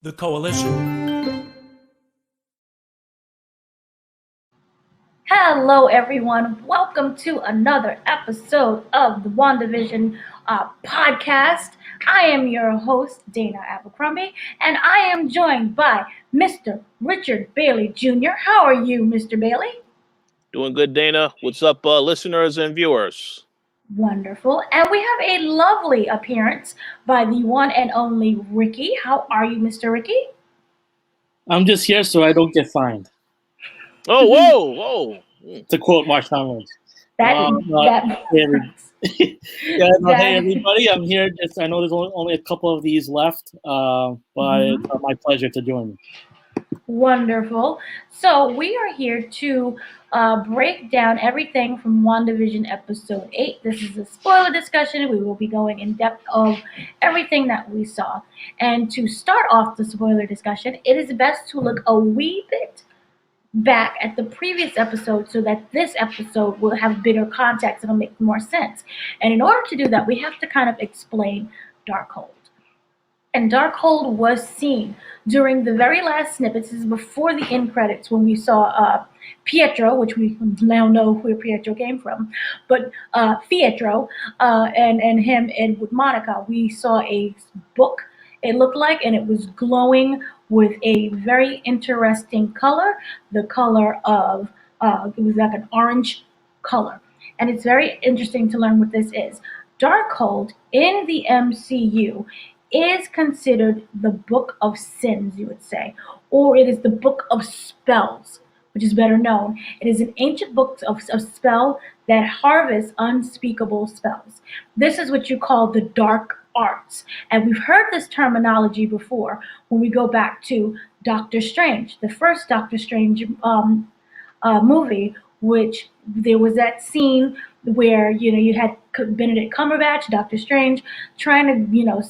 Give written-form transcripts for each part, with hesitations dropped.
The Koalition. Hello, everyone. Welcome to another episode of the WandaVision podcast. I am your host, Dana Abercrombie, and I am joined by Mr. Richard Bailey Jr. How are you, Mr. Bailey? Doing good, Dana. What's up, listeners and viewers? Wonderful. And we have a lovely appearance by the one and only Ricky. How are you, Mr. Ricky? I'm just here so I don't get fined. Oh, whoa. To quote Marshawn Lynch. Hey, everybody. I'm here. I know there's only a couple of these left, but it's my pleasure to join you. Wonderful. So we are here to break down everything from WandaVision episode 8. This is a spoiler discussion. We will be going in depth of everything that we saw. And to start off the spoiler discussion, it is best to look a wee bit back at the previous episode so that this episode will have bigger context and it'll make more sense. And in order to do that, we have to kind of explain Darkhold. And Darkhold was seen during the very last snippets. This is before the end credits when we saw Pietro, which we now know where Pietro came from, but Pietro and him and with Monica, we saw a book, it looked like, and it was glowing with a very interesting color, the color of, it was like an orange color. And it's very interesting to learn what this is. Darkhold in the MCU is considered the book of sins, you would say, or it is the book of spells, which is better known. It is an ancient book of spell that harvests unspeakable spells. This is what you call the dark arts. And we've heard this terminology before when we go back to Doctor Strange, the first Doctor Strange movie, which there was that scene where, you had Benedict Cumberbatch, Doctor Strange, trying to,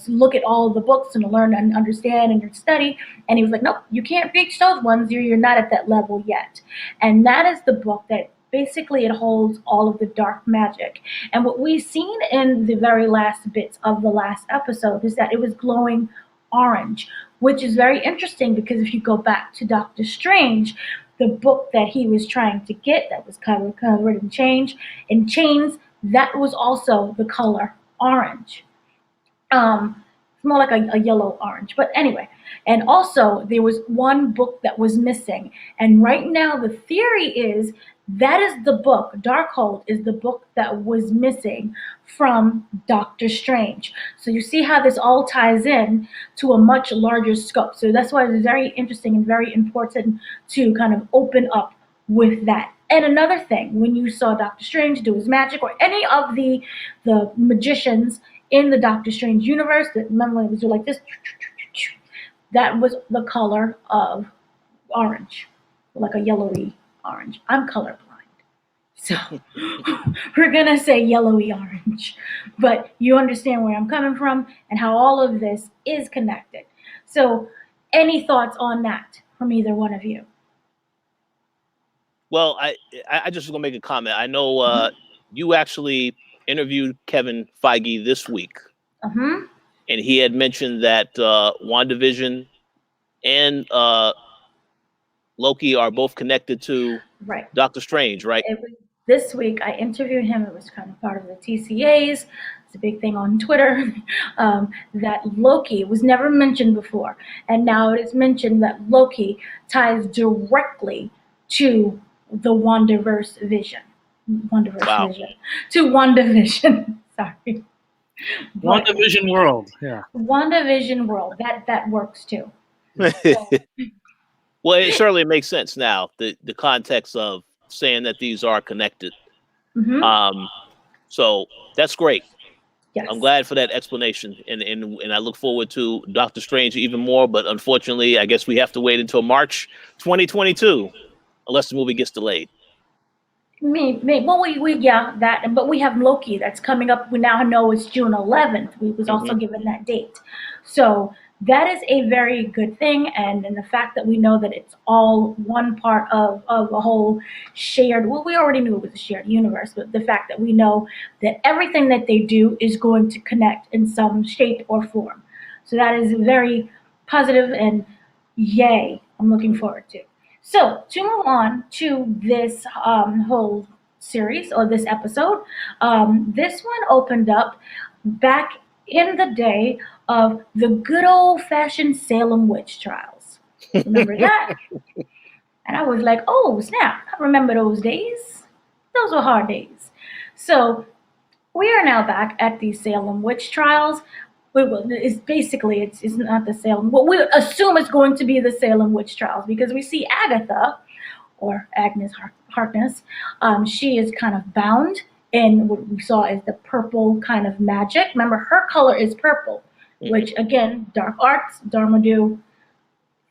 look at all of the books and to learn and understand and study. And he was like, nope, you can't reach those ones. You're not at that level yet. And that is the book that basically it holds all of the dark magic. And what we've seen in the very last bits of the last episode is that it was glowing orange, which is very interesting because if you go back to Doctor Strange, the book that he was trying to get that was covered in chains, that was also the color orange. It's more like a yellow orange, but anyway. And also there was one book that was missing, and right now the theory is that is the book, Darkhold is the book that was missing from Doctor Strange. So you see how this all ties in to a much larger scope. So that's why it's very interesting and very important to kind of open up with that. And another thing, when you saw Doctor Strange do his magic, or any of the magicians in the Doctor Strange universe, that remember it was like this, that was the color of orange, like a yellowy orange. I'm colorblind, so we're gonna say yellowy orange, but you understand where I'm coming from and how all of this is connected. So any thoughts on that from either one of you? Well, I just want to make a comment. I know you actually interviewed Kevin Feige this week, and he had mentioned that WandaVision and Loki are both connected to Doctor Strange, right? This week I interviewed him. It was kind of part of the TCAs. It's a big thing on Twitter that Loki was never mentioned before, and now it is mentioned that Loki ties directly to the WandaVision. To WandaVision. Sorry. WandaVision world, yeah. WandaVision world. That works too. So. Well, it certainly makes sense now. The context of saying that these are connected. So that's great. Yes. I'm glad for that explanation, and I look forward to Doctor Strange even more. But unfortunately, I guess we have to wait until March 2022, unless the movie gets delayed. But we have Loki that's coming up. We now know it's June 11th. We was also given that date, so that is a very good thing. And the fact that we know that it's all one part of a whole shared. Well, we already knew it was a shared universe, but the fact that we know that everything that they do is going to connect in some shape or form. So that is very positive, and yay, I'm looking forward to. So to move on to this whole series or this episode, this one opened up back in the day of the good old fashioned Salem witch trials. Remember that? And I was like, oh snap, I remember those days. Those were hard days. So we are now back at the Salem witch trials. It's basically it's not the Salem. Well, we assume it's going to be the Salem witch trials because we see Agatha or Agnes Harkness. She is kind of bound in what we saw as the purple kind of magic. Remember, her color is purple, which again, dark arts, Darmadu.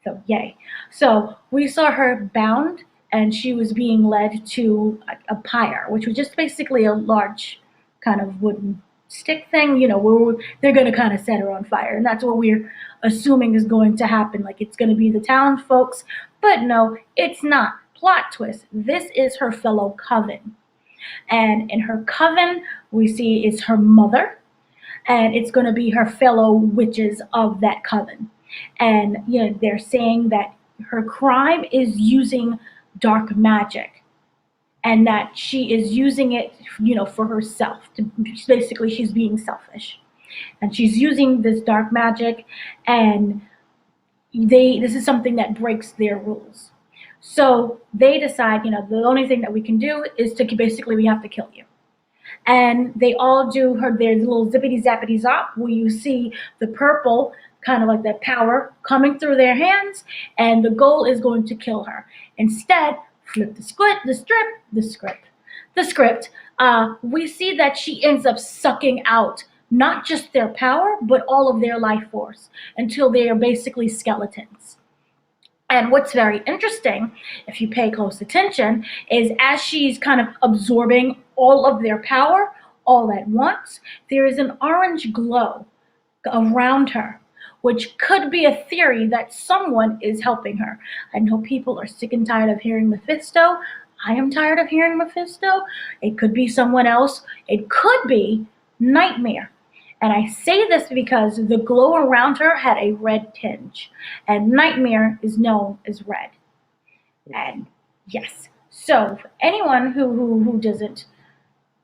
So yay. So we saw her bound, and she was being led to a pyre, which was just basically a large kind of wooden stick thing, where they're going to kind of set her on fire. And that's what we're assuming is going to happen. Like it's going to be the town folks. But no, it's not. Plot twist. This is her fellow coven. And in her coven, we see is her mother. And it's going to be her fellow witches of that coven. And they're saying that her crime is using dark magic, and that she is using it, for herself. Basically, she's being selfish, and she's using this dark magic, and this is something that breaks their rules. So they decide, the only thing that we can do is we have to kill you. And they all do their little zippity zappity zop, where you see the purple, kind of like that power coming through their hands, and the goal is going to kill her. Instead, flip the script. We see that she ends up sucking out not just their power, but all of their life force until they are basically skeletons. And what's very interesting, if you pay close attention, is as she's kind of absorbing all of their power all at once, there is an orange glow around her, which could be a theory that someone is helping her. I know people are sick and tired of hearing Mephisto. I am tired of hearing Mephisto. It could be someone else. It could be Nightmare. And I say this because the glow around her had a red tinge, and Nightmare is known as red. And yes, so for anyone who doesn't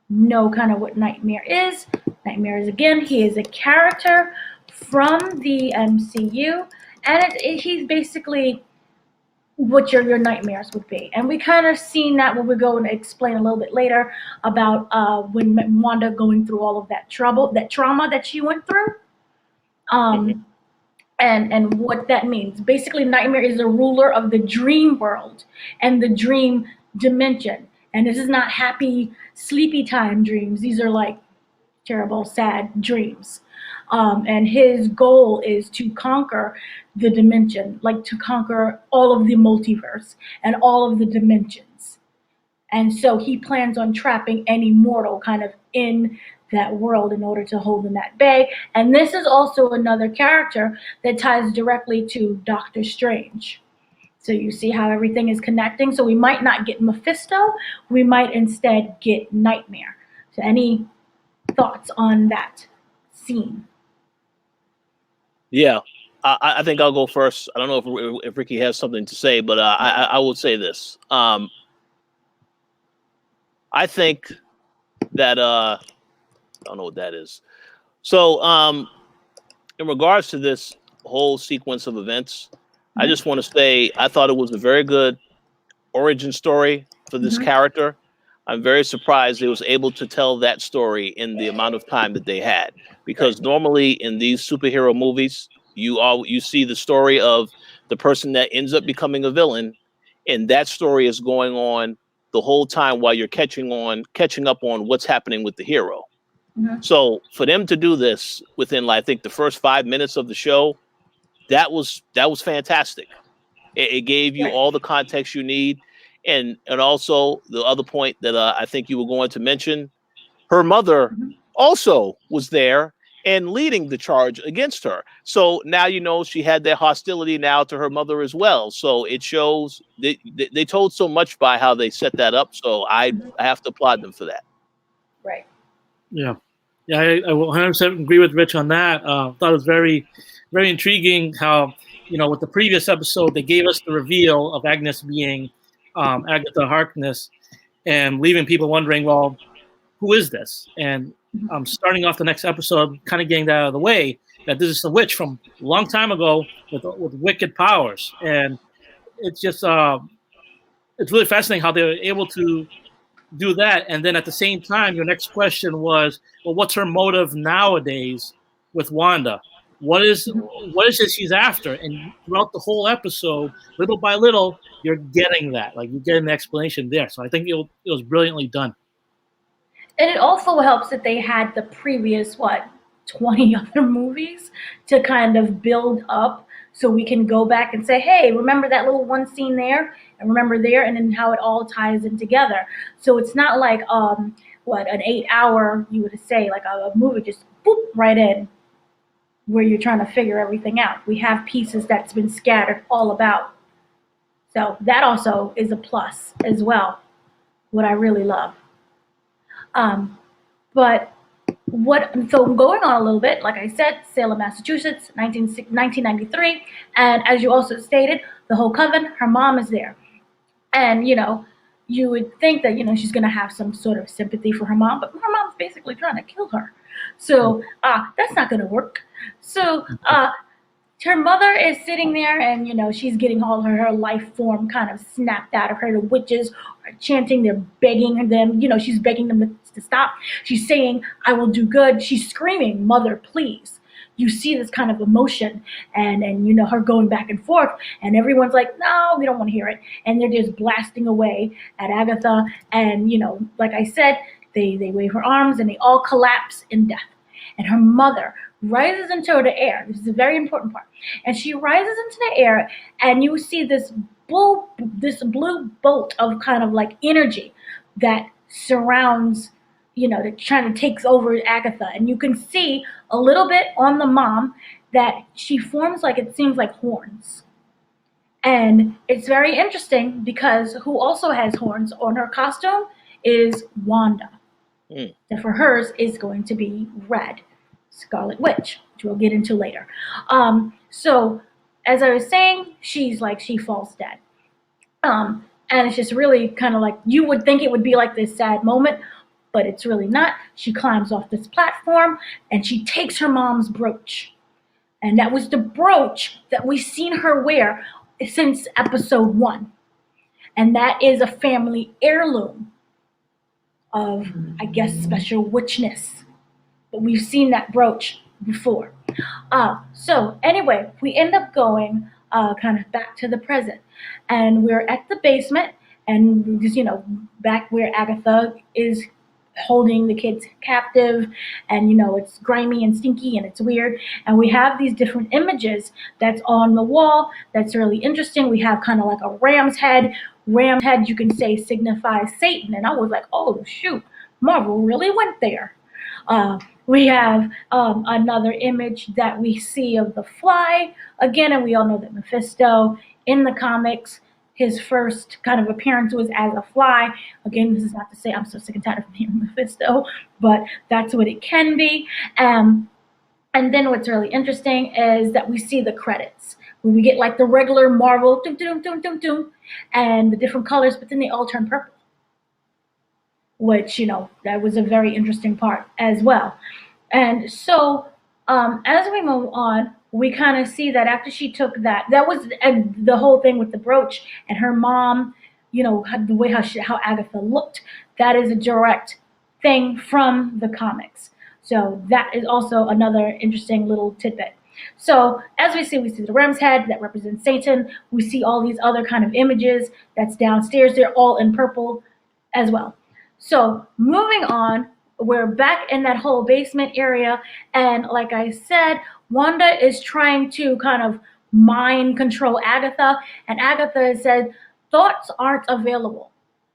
know kind of what Nightmare is again, he is a character from the MCU, and he's basically what your nightmares would be. And we kind of seen that when we go and explain a little bit later about when Wanda going through all of that trauma that she went through, and what that means. Basically, Nightmare is a ruler of the dream world and the dream dimension. And this is not happy, sleepy time dreams. These are like terrible, sad dreams. And his goal is to conquer the dimension, like to conquer all of the multiverse and all of the dimensions. And so he plans on trapping any mortal kind of in that world in order to hold them at bay. And this is also another character that ties directly to Doctor Strange. So you see how everything is connecting. So we might not get Mephisto, we might instead get Nightmare. So any thoughts on that scene? Yeah, I think I'll go first. I don't know if Ricky has something to say, but I will say this. I think that I don't know what that is. So in regards to this whole sequence of events, I just want to say I thought it was a very good origin story for this character. I'm very surprised they was able to tell that story in the amount of time that they had, because normally in these superhero movies, you see the story of the person that ends up becoming a villain, and that story is going on the whole time while you're catching up on what's happening with the hero. So for them to do this within, I think, the first 5 minutes of the show, that was fantastic. It gave you all the context you need. And also the other point that I think you were going to mention, her mother also was there and leading the charge against her. So now she had that hostility now to her mother as well. So it shows they told so much by how they set that up. So I have to applaud them for that. Right. Yeah. Yeah, I 100% agree with Rich on that. Thought it was very, very intriguing how, with the previous episode, they gave us the reveal of Agnes being Agatha Harkness and leaving people wondering, well, who is this? And starting off the next episode, kind of getting that out of the way, that this is a witch from a long time ago with wicked powers. And it's just, it's really fascinating how they were able to do that. And then at the same time, your next question was, well, what's her motive nowadays with Wanda? What is it she's after? And throughout the whole episode, little by little, you're getting that. Like, you're getting the explanation there. So I think it was brilliantly done. And it also helps that they had the previous, 20 other movies to kind of build up so we can go back and say, hey, remember that little one scene there? And remember there? And then how it all ties in together. So it's not like, an 8-hour, you would say, like a movie just boop right in where you're trying to figure everything out. We have pieces that's been scattered all about. So that also is a plus as well, what I really love. But so going on a little bit, like I said, Salem, Massachusetts, 1993. And as you also stated, the whole coven, her mom is there. And, you would think that, she's going to have some sort of sympathy for her mom, but her mom's basically trying to kill her. So that's not going to work. So her mother is sitting there and, she's getting all her life form kind of snapped out of her. The witches are chanting, they're begging them, she's begging them to stop. She's saying, I will do good. She's screaming, mother, please. You see this kind of emotion and her going back and forth and everyone's like, no, we don't want to hear it. And they're just blasting away at Agatha. And, like I said, they wave her arms and they all collapse in death. And her mother rises into the air. This is a very important part. And she rises into the air, and you see this blue bolt of kind of like energy that surrounds, that kind of takes over Agatha. And you can see a little bit on the mom that she forms like, it seems like horns. And it's very interesting because who also has horns on her costume is Wanda. And for hers is going to be red, Scarlet Witch, which we'll get into later. So as I was saying, she falls dead. And it's just really kind of like, you would think it would be like this sad moment, but it's really not. She climbs off this platform and she takes her mom's brooch. And that was the brooch that we've seen her wear since episode 1. And that is a family heirloom of, I guess, special witchness. But we've seen that brooch before. So anyway, we end up going kind of back to the present. And we're at the basement, and just, back where Agatha is holding the kids captive, and it's grimy and stinky and it's weird, and we have these different images that's on the wall that's really interesting. We have kind of like a ram's head. You can say signifies Satan, and I was like, oh shoot, Marvel really went there. We have another image that we see of the Fly again, and we all know that Mephisto in the comics, his first kind of appearance was as a fly. Again, this is not to say I'm so sick and tired of being Mephisto, but that's what it can be. And then what's really interesting is that we see the credits. When we get like the regular Marvel, doom, doom, doom, doom, doom, and the different colors, but then they all turn purple. Which, that was a very interesting part as well. And so as we move on, we kind of see that after she took that was the whole thing with the brooch and her mom, the way how Agatha looked, that is a direct thing from the comics. So that is also another interesting little tidbit. So as we see the ram's head that represents Satan. We see all these other kind of images that's downstairs. They're all in purple as well. So moving on, we're back in that whole basement area. And like I said, Wanda is trying to kind of mind control Agatha. And Agatha said, thoughts aren't available.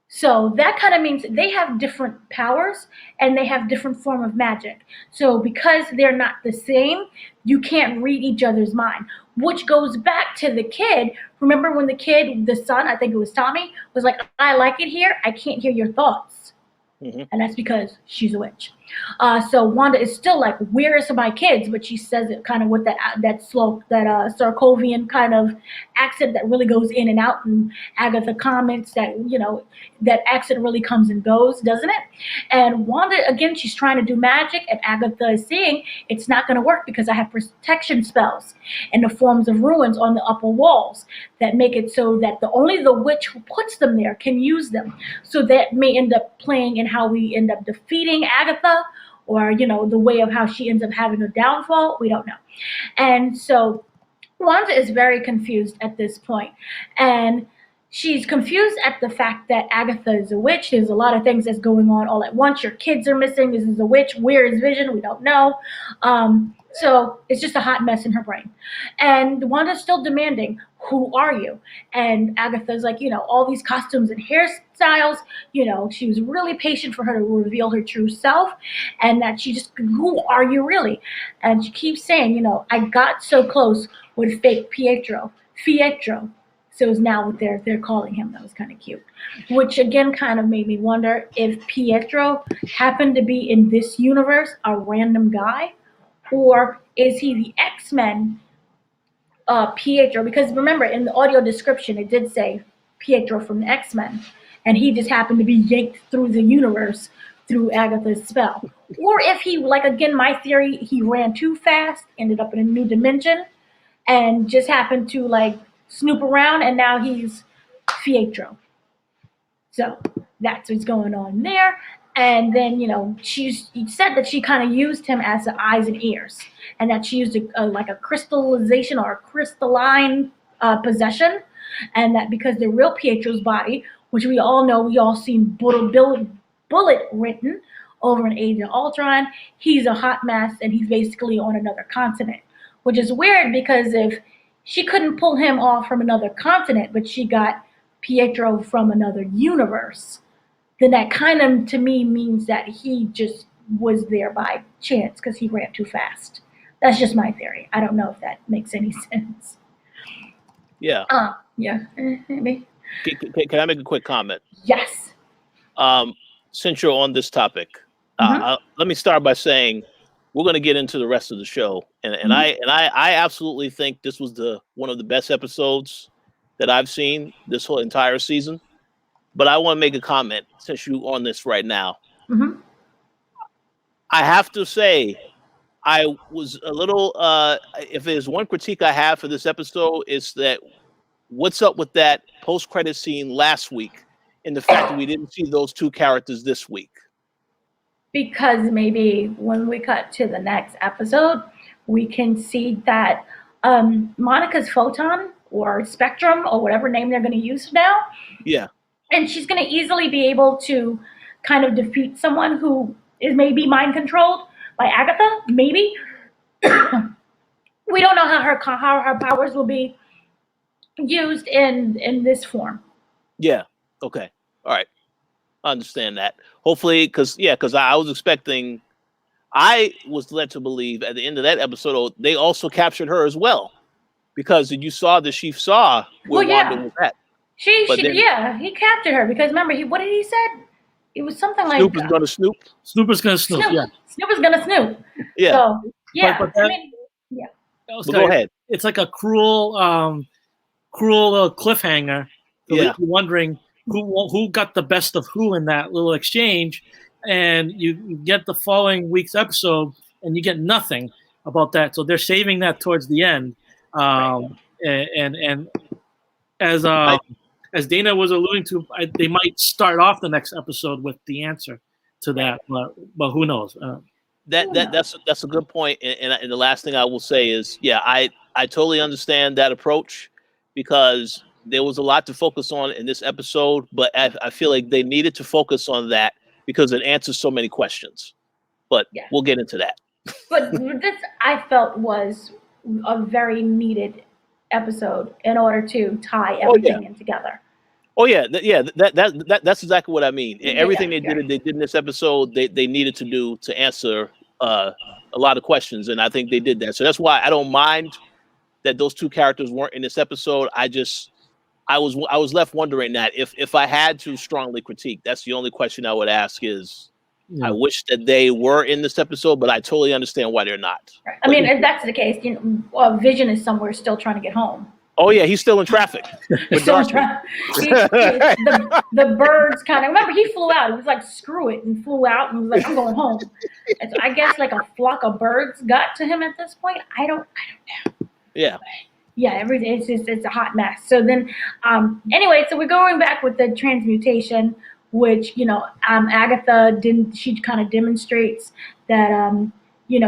So that kind of means they have different powers and they have different form of magic. So because they're not the same, you can't read each other's mind, which goes back to the kid. Remember when the son, I think it was Tommy, was like, I like it here. I can't hear your thoughts. Mm-hmm. And that's because she's a witch. So Wanda is still like, "Where is my kids?" But she says it kind of with that slow, that Sarkovian kind of accent that really goes in and out. And Agatha comments that that accent really comes and goes, doesn't it? And Wanda again, she's trying to do magic, and Agatha is saying it's not going to work because I have protection spells in the forms of ruins on the upper walls that make it so that only the witch who puts them there can use them. So that may end up playing in how we end up defeating Agatha, or the way of how she ends up having a downfall. We don't know. And so Wanda is very confused at this point, and she's confused at the fact that Agatha is a witch. There's a lot of things that's going on all at once. Your kids are missing. This is a witch. Where is Vision? We don't know. So it's just a hot mess in her brain. And Wanda's still demanding, "Who are you?" And Agatha's like, all these costumes and hairstyles. She was really patient for her to reveal her true self, and that she just, "Who are you really?" And she keeps saying, "I got so close with fake Pietro. So is now what they're calling him. That was kind of cute. Which again kind of made me wonder if Pietro happened to be in this universe a random guy, or is he the X-Men Pietro? Because remember, in the audio description, it did say Pietro from the X-Men, and he just happened to be yanked through the universe through Agatha's spell. Or if he, like again, my theory, he ran too fast, ended up in a new dimension, and just happened to like snoop around, and now he's Pietro. So that's what's going on there. And then, she said that she kind of used him as the eyes and ears, and that she used like a crystallization or a crystalline possession, and that because the real Pietro's body, which we all know, we all seen bullet written over in Age of Ultron, he's a hot mess, and he's basically on another continent, which is weird because if she couldn't pull him off from another continent, but she got Pietro from another universe, then that kind of, to me, means that he just was there by chance because he ran too fast. That's just my theory. I don't know if that makes any sense. Yeah. Yeah, maybe. Can I make a quick comment? Yes. Since you're on this topic, let me start by saying we're going to get into the rest of the show, and I absolutely think this was one of the best episodes that I've seen this whole entire season. But I want to make a comment since you're on this right now. I have to say, I was a little. If there's one critique I have for this episode, it's that what's up with that post-credit scene last week, and the fact that we didn't see those two characters this week. Because maybe when we cut to the next episode, we can see that Monica's photon or spectrum or whatever name they're going to use now. Yeah. And she's going to easily be able to kind of defeat someone who is maybe mind controlled by Agatha. Maybe. We don't know how her powers will be used in this form. Yeah. Okay. All right. I understand that. Hopefully, because I was expecting. I was led to believe at the end of that episode they also captured her as well, because you saw that she saw where Wanda was at. He captured her because remember what did he say? It was something like Snoop is going to snoop. Snoop is going to snoop. Yeah. Snoop is going to snoop. Yeah. So, yeah. But that, yeah. But go ahead. It's like a cruel cliffhanger. So yeah. You're wondering who got the best of who in that little exchange, and you get the following week's episode, and you get nothing about that. So they're saving that towards the end. And as Dana was alluding to, they might start off the next episode with the answer to that, but who knows? That's a good point. And the last thing I will say is, I totally understand that approach, because there was a lot to focus on in this episode, but I feel like they needed to focus on that because it answers so many questions. But we'll get into that. But this, I felt, was a very needed episode in order to tie everything in together. Oh yeah, that's exactly what I mean. Everything they did in this episode, they needed to do to answer a lot of questions, and I think they did that. So that's why I don't mind that those two characters weren't in this episode. I was left wondering that if I had to strongly critique, that's the only question I would ask is, Yeah. I wish that they were in this episode, but I totally understand why they're not. Right. I mean, if that's the case, Vision is somewhere still trying to get home. Oh yeah, he's still in traffic. With Still Darcy. the birds kind of remember he flew out. He was like, screw it, and flew out and was like, I'm going home. And so I guess like a flock of birds got to him at this point. I don't know. Yeah. Yeah, everything it's a hot mess. So then, anyway, so we're going back with the transmutation, which Agatha didn't. She kind of demonstrates that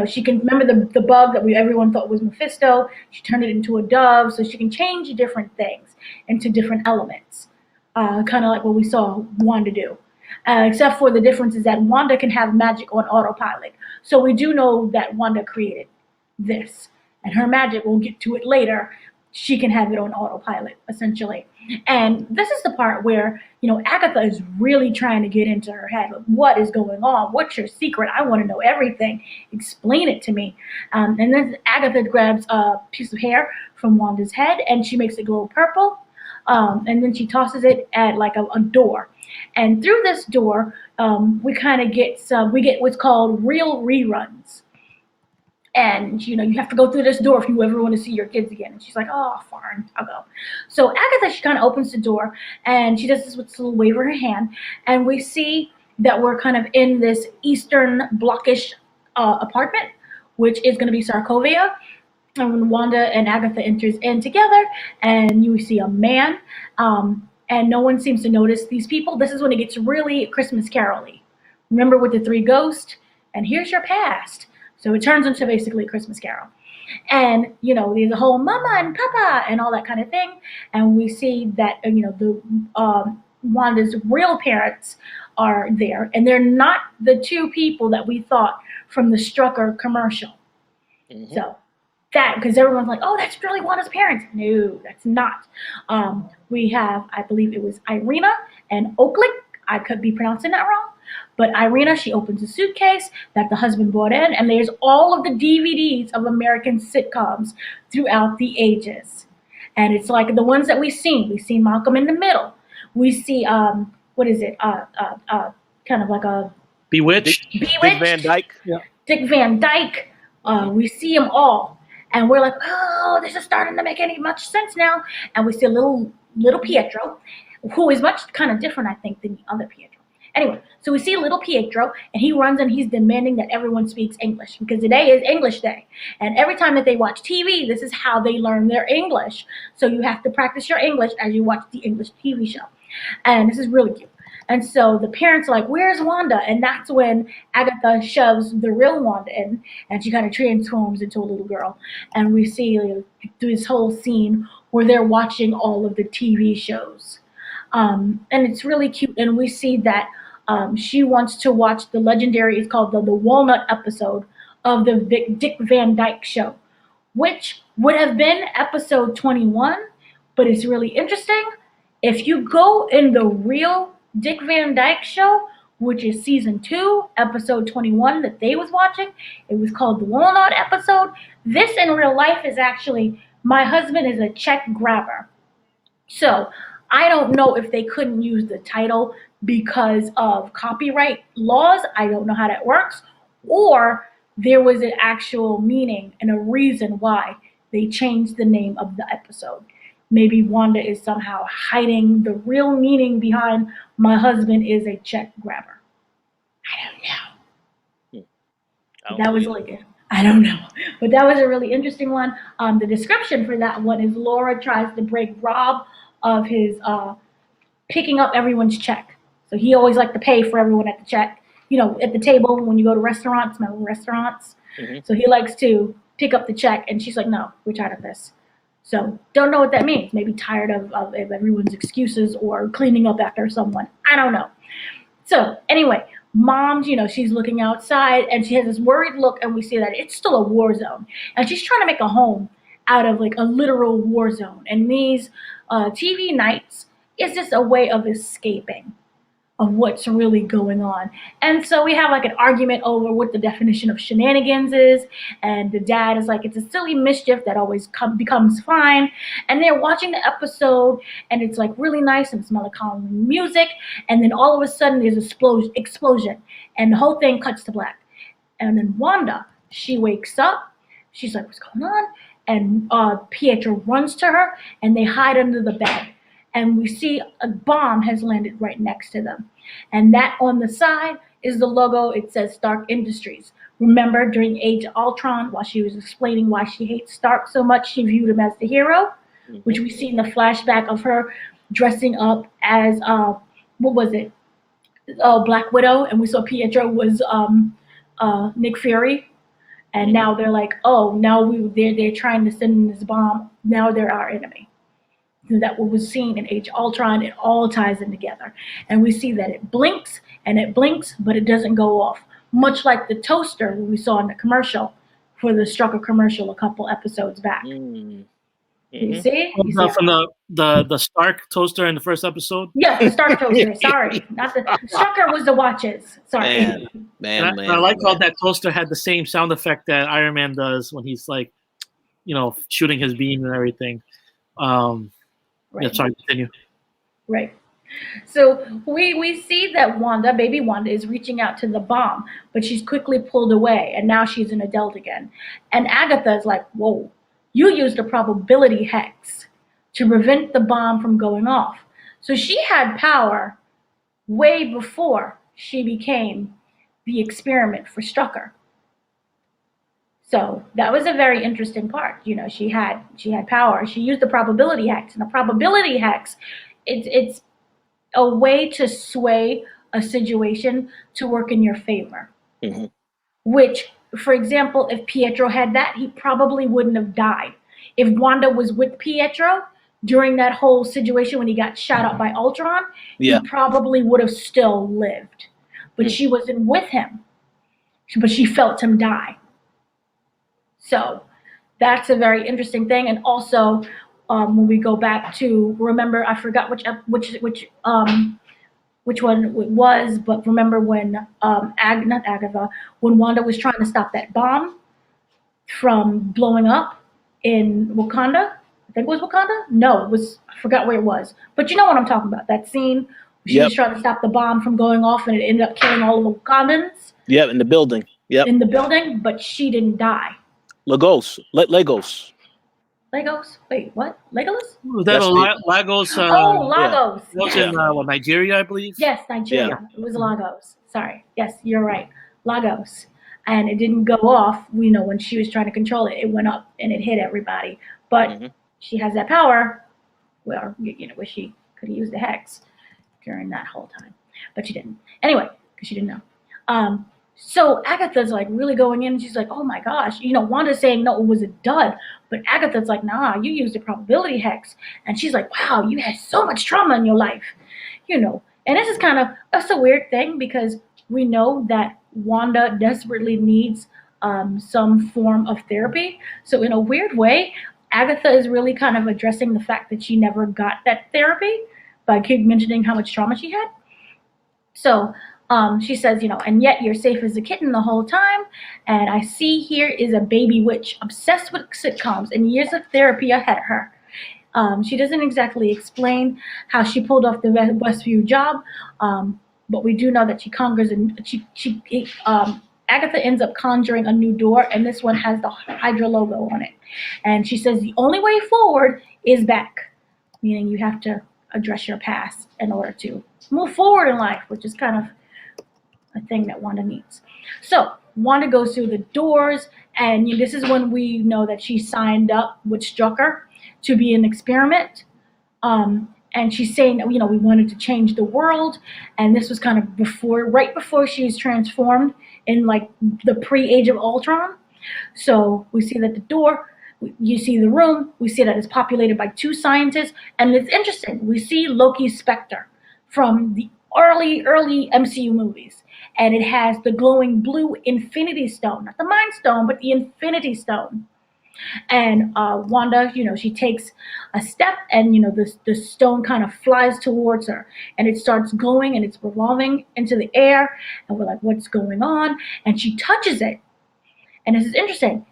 she can remember the bug that everyone thought was Mephisto. She turned it into a dove, so she can change different things into different elements, kind of like what we saw Wanda do. Except for the difference is that Wanda can have magic on autopilot. So we do know that Wanda created this. And her magic, we'll get to it later, she can have it on autopilot, essentially. And this is the part where, Agatha is really trying to get into her head. What is going on? What's your secret? I want to know everything. Explain it to me. And then Agatha grabs a piece of hair from Wanda's head, and she makes it glow purple. And then she tosses it at like a door. And through this door, we get what's called real reruns. And, you have to go through this door if you ever want to see your kids again. And she's like, oh, fine, I'll go. So Agatha, she kind of opens the door, and she does this with this little wave of her hand. And we see that we're kind of in this Eastern Blockish apartment, which is going to be Sokovia. And when Wanda and Agatha enters in together, and you see a man, and no one seems to notice these people. This is when it gets really Christmas Carol-y. Remember with the 3 ghosts? And here's your past. So it turns into basically a Christmas Carol. And, there's a whole mama and papa and all that kind of thing. And we see that, Wanda's real parents are there. And they're not the 2 people that we thought from the Strucker commercial. Mm-hmm. So that, because everyone's like, oh, that's really Wanda's parents. No, that's not. We have, I believe it was Irina and Oakley. I could be pronouncing that wrong. But Irina, she opens a suitcase that the husband brought in, and there's all of the DVDs of American sitcoms throughout the ages. And it's like the ones that we've seen. We've seen Malcolm in the Middle. We see, what is it? Kind of like a... Bewitched. Dick Van Dyke. Yeah. Dick Van Dyke. We see them all. And we're like, oh, this is starting to make much sense now. And we see a little Pietro, who is much kind of different, I think, than the other Pietro. Anyway, so we see little Pietro, and he runs and he's demanding that everyone speaks English because today is English Day. And every time that they watch TV, this is how they learn their English. So you have to practice your English as you watch the English TV show. And this is really cute. And so the parents are like, where's Wanda? And that's when Agatha shoves the real Wanda in, and she kind of transforms into a little girl. And we see this whole scene where they're watching all of the TV shows. And it's really cute. And we see that she wants to watch the legendary, it's called the Walnut episode of the Dick Van Dyke Show, which would have been episode 21, but it's really interesting. If you go in the real Dick Van Dyke Show, which is season 2, episode 21 that they was watching, it was called the Walnut episode. This in real life is actually, my husband is a check grabber. So I don't know if they couldn't use the title because of copyright laws. I don't know how that works. Or there was an actual meaning and a reason why they changed the name of the episode. Maybe Wanda is somehow hiding the real meaning behind my husband is a check grabber. I don't know. That was like, I don't know. But that was a really interesting one. The description for that one is Laura tries to break Rob of his picking up everyone's check. So he always liked to pay for everyone at the check, at the table when you go to restaurants, remember restaurants? Mm-hmm. So he likes to pick up the check, and she's like, no, we're tired of this. So don't know what that means. Maybe tired of everyone's excuses or cleaning up after someone. I don't know. So anyway, Mom, she's looking outside, and she has this worried look, and we see that it's still a war zone. And she's trying to make a home out of like a literal war zone. And these TV nights is just a way of escaping. of what's really going on. And so we have like an argument over what the definition of shenanigans is. And the dad is like, it's a silly mischief that always becomes fine. And they're watching the episode and it's like really nice and it's melancholy music. And then all of a sudden there's an explosion and the whole thing cuts to black. And then Wanda, she wakes up. She's like, what's going on? And Pietro runs to her and they hide under the bed. And we see a bomb has landed right next to them. And that on the side is the logo. It says Stark Industries. Remember, during Age of Ultron, while she was explaining why she hates Stark so much, she viewed him as the hero, which we see in the flashback of her dressing up as, what was it? Black Widow. And we saw Pietro was Nick Fury. And now they're like, oh, now they're trying to send in this bomb. Now they're our enemy. That what was seen in Age of Ultron, it all ties in together. And we see that it blinks, but it doesn't go off. Much like the toaster we saw in the commercial for the Strucker commercial a couple episodes back. Mm-hmm. You see? From the Stark toaster in the first episode? Yeah, the Stark toaster. Sorry. Not the Strucker was the watches. Sorry. Man. I like how that toaster had the same sound effect that Iron Man does when he's like, shooting his beam and everything. Right. Yeah, sorry, continue. Right. So we see that Wanda, baby Wanda, is reaching out to the bomb, but she's quickly pulled away, and now she's an adult again. And Agatha is like, whoa, you used a probability hex to prevent the bomb from going off. So she had power way before she became the experiment for Strucker. So that was a very interesting part. She had power. She used the probability hex, and the probability hex, it's a way to sway a situation to work in your favor. Mm-hmm. Which, for example, if Pietro had that, he probably wouldn't have died. If Wanda was with Pietro during that whole situation when he got shot up by Ultron, he probably would have still lived. But she wasn't with him. But she felt him die. So that's a very interesting thing. And also, when we go back to, remember, I forgot which one it was, but remember when not Agatha, when Wanda was trying to stop that bomb from blowing up in Wakanda. I think it was Wakanda. No, I forgot where it was. But you know what I'm talking about? That scene. She was trying to stop the bomb from going off, and it ended up killing all of the Wakandans. Yep, in the building. Yep. In the building, but she didn't die. Legos. Legos? Wait, what? Legolas? Was that Lagos? Lagos. That was in Nigeria, I believe? Yes, Nigeria. Yeah. It was Lagos. Sorry. Yes, you're right. Lagos. And it didn't go off. When she was trying to control it, it went up and it hit everybody. But she has that power. Well, where she could have used the hex during that whole time. But she didn't. Anyway, because she didn't know. So Agatha's like really going in and she's like, oh my gosh, Wanda's saying no, it was a dud. But Agatha's like, nah, you used a probability hex. And she's like, wow, you had so much trauma in your life. And this is that's a weird thing because we know that Wanda desperately needs some form of therapy. So in a weird way, Agatha is really kind of addressing the fact that she never got that therapy by mentioning how much trauma she had. So she says, and yet you're safe as a kitten the whole time. And I see here is a baby witch obsessed with sitcoms and years of therapy ahead of her. She doesn't exactly explain how she pulled off the Westview job, but we do know that she conjures and Agatha ends up conjuring a new door, and this one has the Hydra logo on it. And she says the only way forward is back, meaning you have to address your past in order to move forward in life, which is kind of a thing that Wanda needs. So Wanda goes through the doors, and this is when we know that she signed up with Strucker to be an experiment. And she's saying that, we wanted to change the world. And this was kind of right before she was transformed in like the pre-Age of Ultron. So we see that the door, you see the room, we see that it's populated by 2 scientists. And it's interesting. We see Loki's Spectre from the early MCU movies. And it has the glowing blue Infinity Stone, not the Mind Stone, but the Infinity Stone. And Wanda, she takes a step, and the stone kind of flies towards her, and it starts going and it's revolving into the air, and we're like, what's going on? And she touches it, and this is interesting.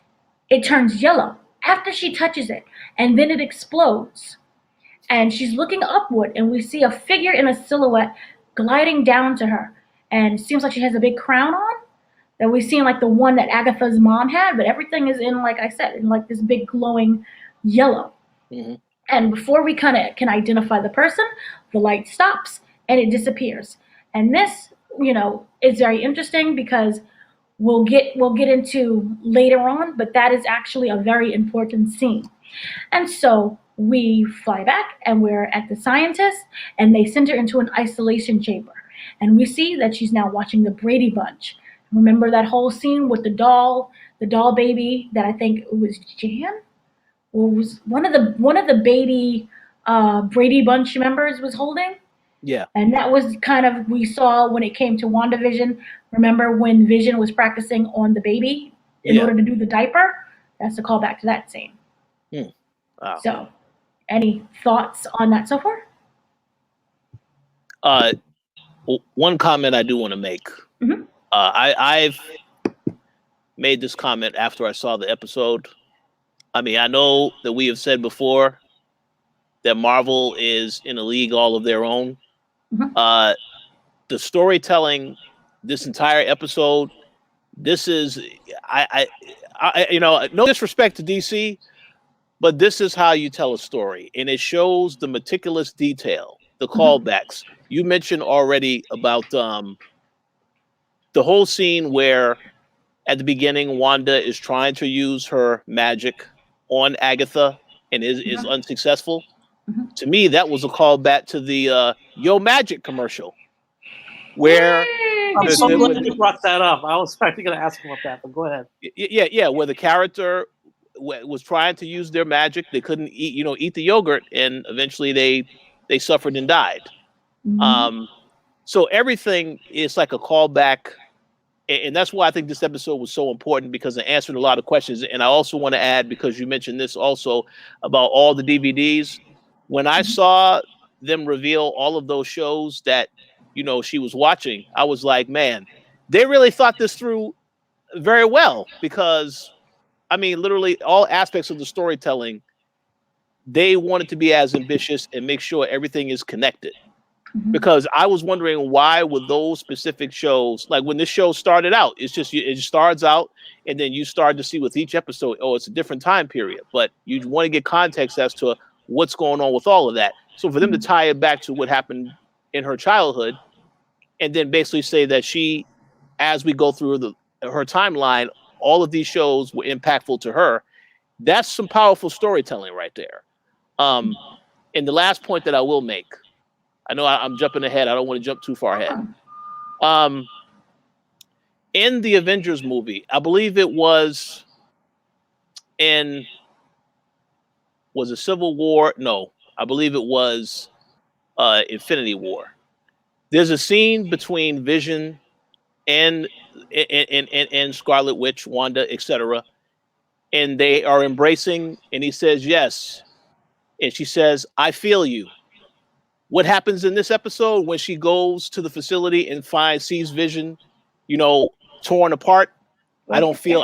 It turns yellow after she touches it, and then it explodes. And she's looking upward, and we see a figure in a silhouette gliding down to her, and it seems like she has a big crown on that we've seen, like the one that Agatha's mom had, but everything is in, like I said, in like this big glowing yellow. Mm-hmm. And before we kind of can identify the person, the light stops and it disappears. And this, is very interesting because we'll get into later on, but that is actually a very important scene. And so we fly back, and we're at the scientist, and they send her into an isolation chamber. And we see that she's now watching the Brady Bunch. Remember that whole scene with the doll baby that I think it was Jan? Or was one of the baby Brady Bunch members was holding? Yeah. And that was kind of, we saw when it came to WandaVision. Remember when Vision was practicing on the baby in order to do the diaper? That's a callback to that scene. Wow. So, any thoughts on that so far? One comment I do want to make. Mm-hmm. I've made this comment after I saw the episode. I mean, I know that we have said before that Marvel is in a league all of their own. Mm-hmm. The storytelling, this entire episode, this is, I no disrespect to DC, but this is how you tell a story, and it shows the meticulous detail, the callbacks. Mm-hmm. You mentioned already about the whole scene where at the beginning Wanda is trying to use her magic on Agatha and is unsuccessful. Mm-hmm. To me, that was a callback to the Yo Magic commercial, where I'm so glad you brought that up. I was actually going to ask about that, but go ahead. Yeah, where the character was trying to use their magic, they couldn't eat the yogurt, and eventually they suffered and died. Mm-hmm. So everything is like a callback, and that's why I think this episode was so important, because it answered a lot of questions. And I also want to add, because you mentioned this also about all the DVDs, when I saw them reveal all of those shows that she was watching, I was like, man, they really thought this through very well, because I mean, literally all aspects of the storytelling, they wanted to be as ambitious and make sure everything is connected. Mm-hmm. Because I was wondering, why would those specific shows, like when this show started out, it just starts out, and then you start to see with each episode, it's a different time period, but you want to get context as to what's going on with all of that. So for them to tie it back to what happened in her childhood, and then basically say that she, as we go through her timeline, all of these shows were impactful to her, that's some powerful storytelling right there. And the last point that I will make, I know I'm jumping ahead, I don't want to jump too far ahead. In the Avengers movie, I believe it was it Civil War? No, I believe it was Infinity War. There's a scene between Vision and Scarlet Witch, Wanda, etc., and they are embracing, and he says yes, and she says, "I feel you." What happens in this episode when she goes to the facility and sees Vision, torn apart? I don't feel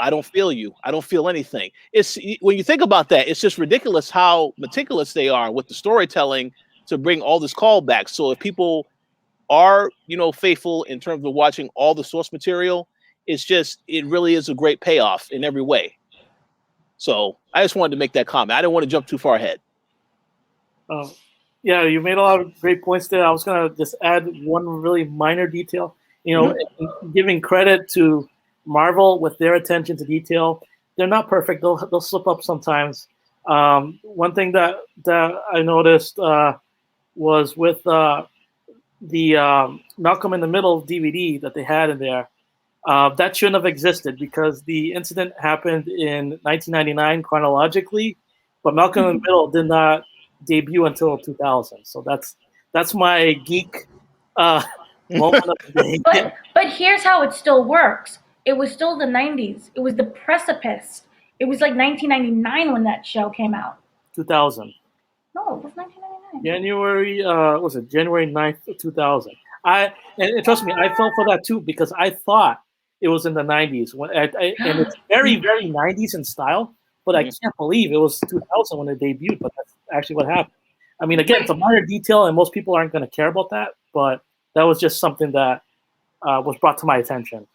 you. I don't feel anything. It's, when you think about that, it's just ridiculous how meticulous they are with the storytelling to bring all this callback. So if people are, faithful in terms of watching all the source material, it really is a great payoff in every way. So I just wanted to make that comment. I didn't want to jump too far ahead. Yeah, you made a lot of great points there. I was going to just add one really minor detail, giving credit to Marvel with their attention to detail. They're not perfect. They'll slip up sometimes. One thing that I noticed was with the Malcolm in the Middle DVD that they had in there. That shouldn't have existed, because the incident happened in 1999 chronologically, but Malcolm in the Middle did not debut until 2000. So that's my geek moment of the day. But here's how it still works. It was still the 90s. It was the precipice. It was like 1999 when that show came out. 2000. No, it was 1999. January, was it January 9th of 2000? And trust me, I fell for that too because I thought it was in the 90s. And it's very, very 90s in style, but I can't believe it was 2000 when it debuted, but that's actually what happened. I mean, again, it's a minor detail, and most people aren't going to care about that, but that was just something that was brought to my attention.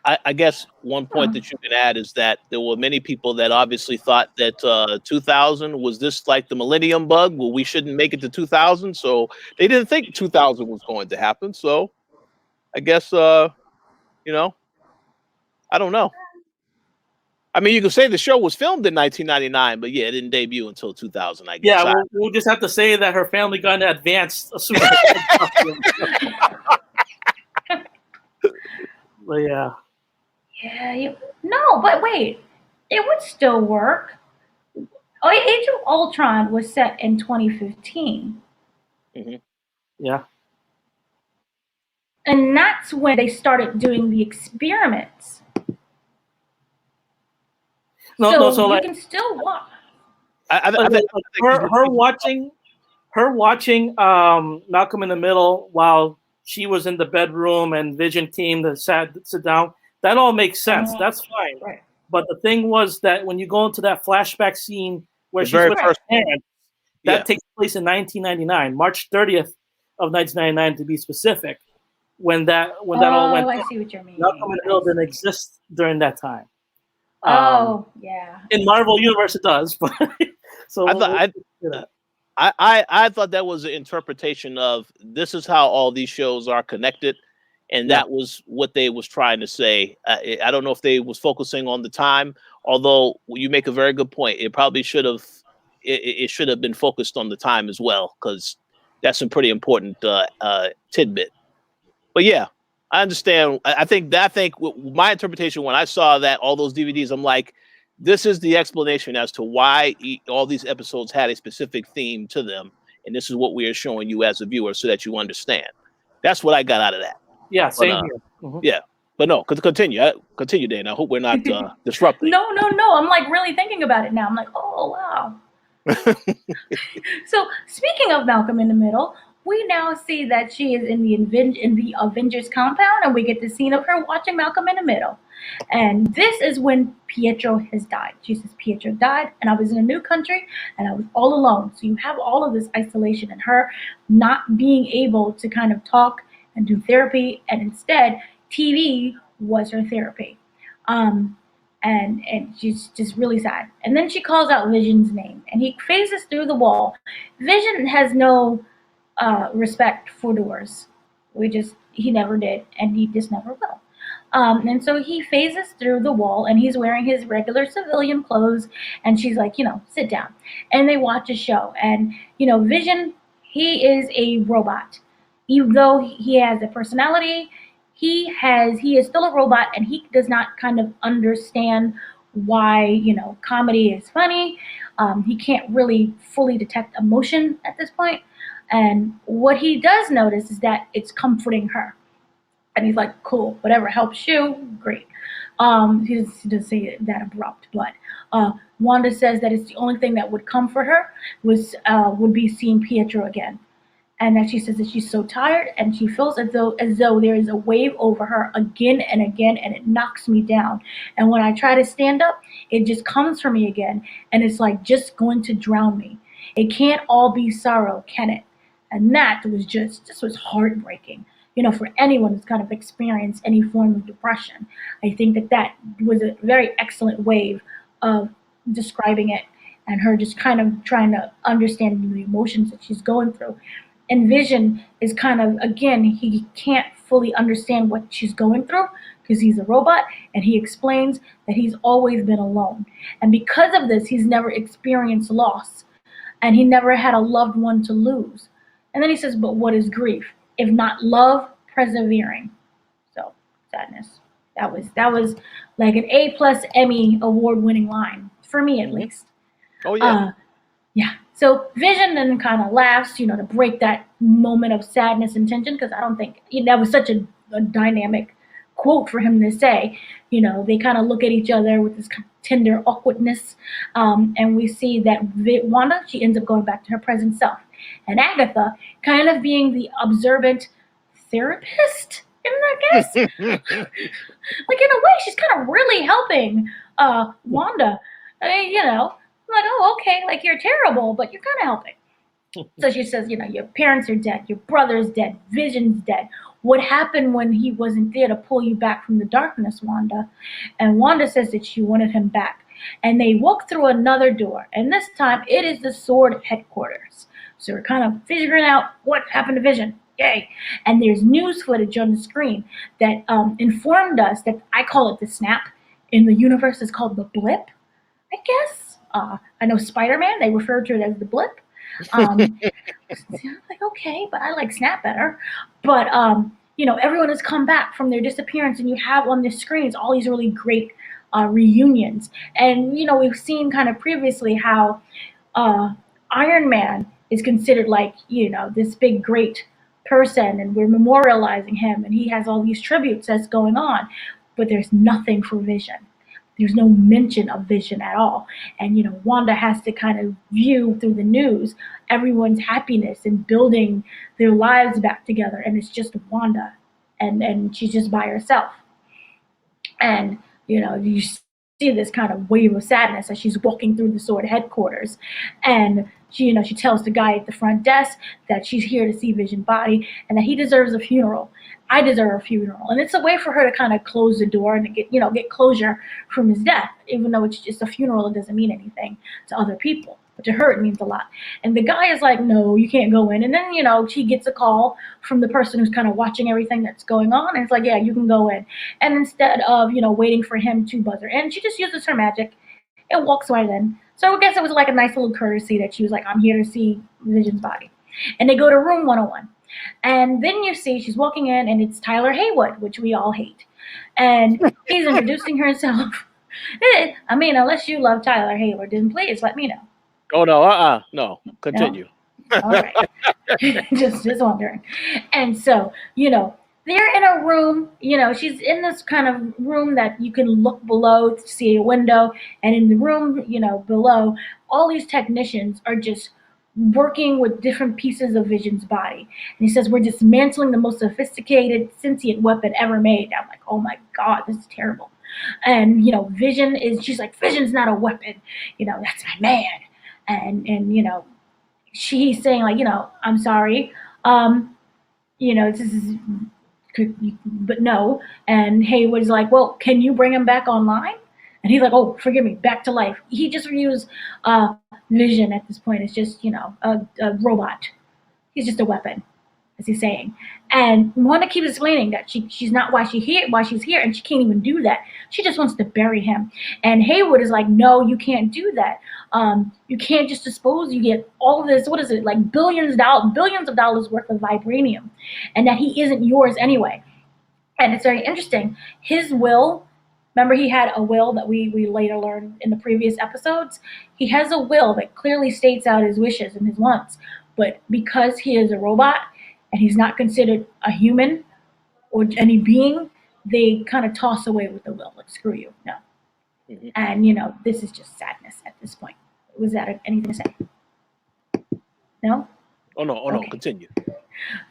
I guess one point that you can add is that there were many people that obviously thought that 2000 was this like the millennium bug, well, we shouldn't make it to 2000, so they didn't think 2000 was going to happen. So I guess, I don't know. I mean, you could say the show was filmed in 1999, but yeah, it didn't debut until 2000, I guess. Yeah, we'll just have to say that her family got an advanced super. But yeah. Yeah, no, but wait, it would still work. Age of Ultron was set in 2015. Mm-hmm. Yeah. And that's when they started doing the experiments. So you can still watch. Her watching Malcolm in the Middle while she was in the bedroom and Vision came to sit down. That all makes sense. That's fine. Right. But the thing was that when you go into that flashback scene where she's with her parents, that takes place in 1999, March 30th of 1999 to be specific. When that all went. I see what you mean. Malcolm in the Middle didn't exist during that time. Yeah. In Marvel Universe, it does, but so I thought that was an interpretation of this is how all these shows are connected, and that was what they was trying to say. I don't know if they was focusing on the time, although you make a very good point. It probably should have it should have been focused on the time as well, because that's a pretty important tidbit. But yeah, I understand. I think my interpretation when I saw that all those DVDs, I'm like, this is the explanation as to why all these episodes had a specific theme to them, and this is what we are showing you as a viewer so that you understand. That's what I got out of that. Yeah, same here. Mm-hmm. Yeah, but no, continue, Dana. I hope we're not disrupting. No. I'm like really thinking about it now. I'm like, oh wow. So speaking of Malcolm in the Middle, we now see that she is in the Avengers compound, and we get the scene of her watching Malcolm in the Middle. And this is when Pietro has died. She says, Pietro died, and I was in a new country, and I was all alone. So you have all of this isolation and her not being able to kind of talk and do therapy, and instead, TV was her therapy. And she's just really sad. And then she calls out Vision's name, and he phases through the wall. Vision has no respect for doors. He never did, and he just never will. And so he phases through the wall, and he's wearing his regular civilian clothes, and she's like, sit down. And they watch a show, and, Vision, he is a robot. Even though he has a personality, he is still a robot, and he does not kind of understand why, comedy is funny. He can't really fully detect emotion at this point. And what he does notice is that it's comforting her. And he's like, cool, whatever helps you, great. He doesn't say it that abrupt, but Wanda says that it's the only thing that would comfort her would be seeing Pietro again. And that she says that she's so tired, and she feels as though there is a wave over her again and again, and it knocks me down. And when I try to stand up, it just comes for me again, and it's like just going to drown me. It can't all be sorrow, can it? And that was this was heartbreaking. For anyone who's kind of experienced any form of depression, I think that was a very excellent way of describing it, and her just kind of trying to understand the emotions that she's going through. And Vision is kind of, again, he can't fully understand what she's going through because he's a robot, and he explains that he's always been alone. And because of this, he's never experienced loss, and he never had a loved one to lose. And then he says, but what is grief? If not love, persevering. So, sadness. That was like an A+ Emmy award-winning line, for me at least. Oh, yeah. Yeah. So Vision then kind of laughs, to break that moment of sadness and tension, because I don't think that was such a dynamic quote for him to say. They kind of look at each other with this tender awkwardness. And we see that Wanda, she ends up going back to her present self. And Agatha, kind of being the observant therapist, I guess. Like, in a way, she's kind of really helping Wanda. I mean, like, oh, okay, like, you're terrible, but you're kind of helping. So she says, your parents are dead, your brother's dead, Vision's dead. What happened when he wasn't there to pull you back from the darkness, Wanda? And Wanda says that she wanted him back. And they walk through another door, and this time it is the Sword headquarters. So we're kind of figuring out what happened to Vision. Yay. And there's news footage on the screen that informed us that, I call it the snap. In the universe, it's called the blip, I guess. I know Spider-Man, they refer to it as the blip. Like, okay, but I like Snap better. But everyone has come back from their disappearance, and you have on the screens all these really great reunions. And we've seen kind of previously how Iron Man is considered like this big great person, and we're memorializing him, and he has all these tributes that's going on, but there's nothing for Vision. There's no mention of Vision at all. And, Wanda has to kind of view through the news everyone's happiness and building their lives back together. And it's just Wanda. And she's just by herself. And, you see this kind of wave of sadness as she's walking through the Sword headquarters. And she tells the guy at the front desk that she's here to see Vision body and that he deserves a funeral. I deserve a funeral. And it's a way for her to kind of close the door and to get closure from his death. Even though it's just a funeral, it doesn't mean anything to other people. But to her, it means a lot. And the guy is like, no, you can't go in. And then, she gets a call from the person who's kind of watching everything that's going on. And it's like, yeah, you can go in. And instead of, waiting for him to buzz her in, she just uses her magic and walks right in. So I guess it was like a nice little courtesy that she was like, I'm here to see Vision's body. And they go to room 101. And then you see she's walking in, and it's Tyler Haywood, which we all hate. And he's introducing himself. I mean, unless you love Tyler Haywood, then please let me know. Oh, no, no. Continue. No? All right. just wondering. And so, they're in a room, she's in this kind of room that you can look below to see a window. And in the room, below, all these technicians are just working with different pieces of Vision's body. And he says, we're dismantling the most sophisticated sentient weapon ever made. I'm like, oh my God, this is terrible. And, she's like, Vision's not a weapon. That's my man. And she's saying, like, I'm sorry. This is, but no. And Haywood's like, well, can you bring him back online? And he's like, oh, forgive me, back to life. He just views Vision at this point. It's just, a robot. He's just a weapon, as he's saying. And Wanda keeps explaining that she's not why she's here, and she can't even do that. She just wants to bury him. And Haywood is like, no, you can't do that. You can't just dispose. You get all of this, what is it, like billions of dollars worth of vibranium, and that he isn't yours anyway. And it's very interesting. His will, remember he had a will that we later learned in the previous episodes? He has a will that clearly states out his wishes and his wants. But because he is a robot and he's not considered a human or any being, they kind of toss away with the will. Like, screw you. No. Mm-hmm. And, this is just sadness at this point. Was that anything to say? No? Oh, no. Okay. Continue.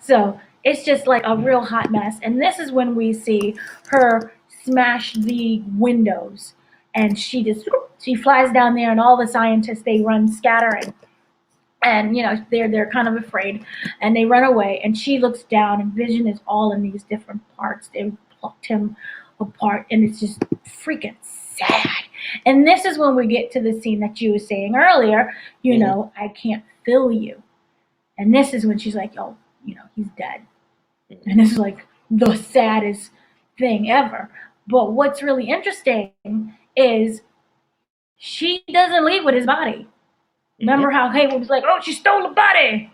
So it's just like a real hot mess. And this is when we see her smash the windows. And she flies down there, and all the scientists, they run scattering. And, they're kind of afraid, and they run away, and she looks down, and Vision is all in these different parts. They plucked him apart, and it's just freaking sad. And this is when we get to the scene that you were saying earlier, I can't feel you. And this is when she's like, oh, he's dead. And this is like the saddest thing ever. But what's really interesting is she doesn't leave with his body. Remember how Haywood was like, oh, she stole the body.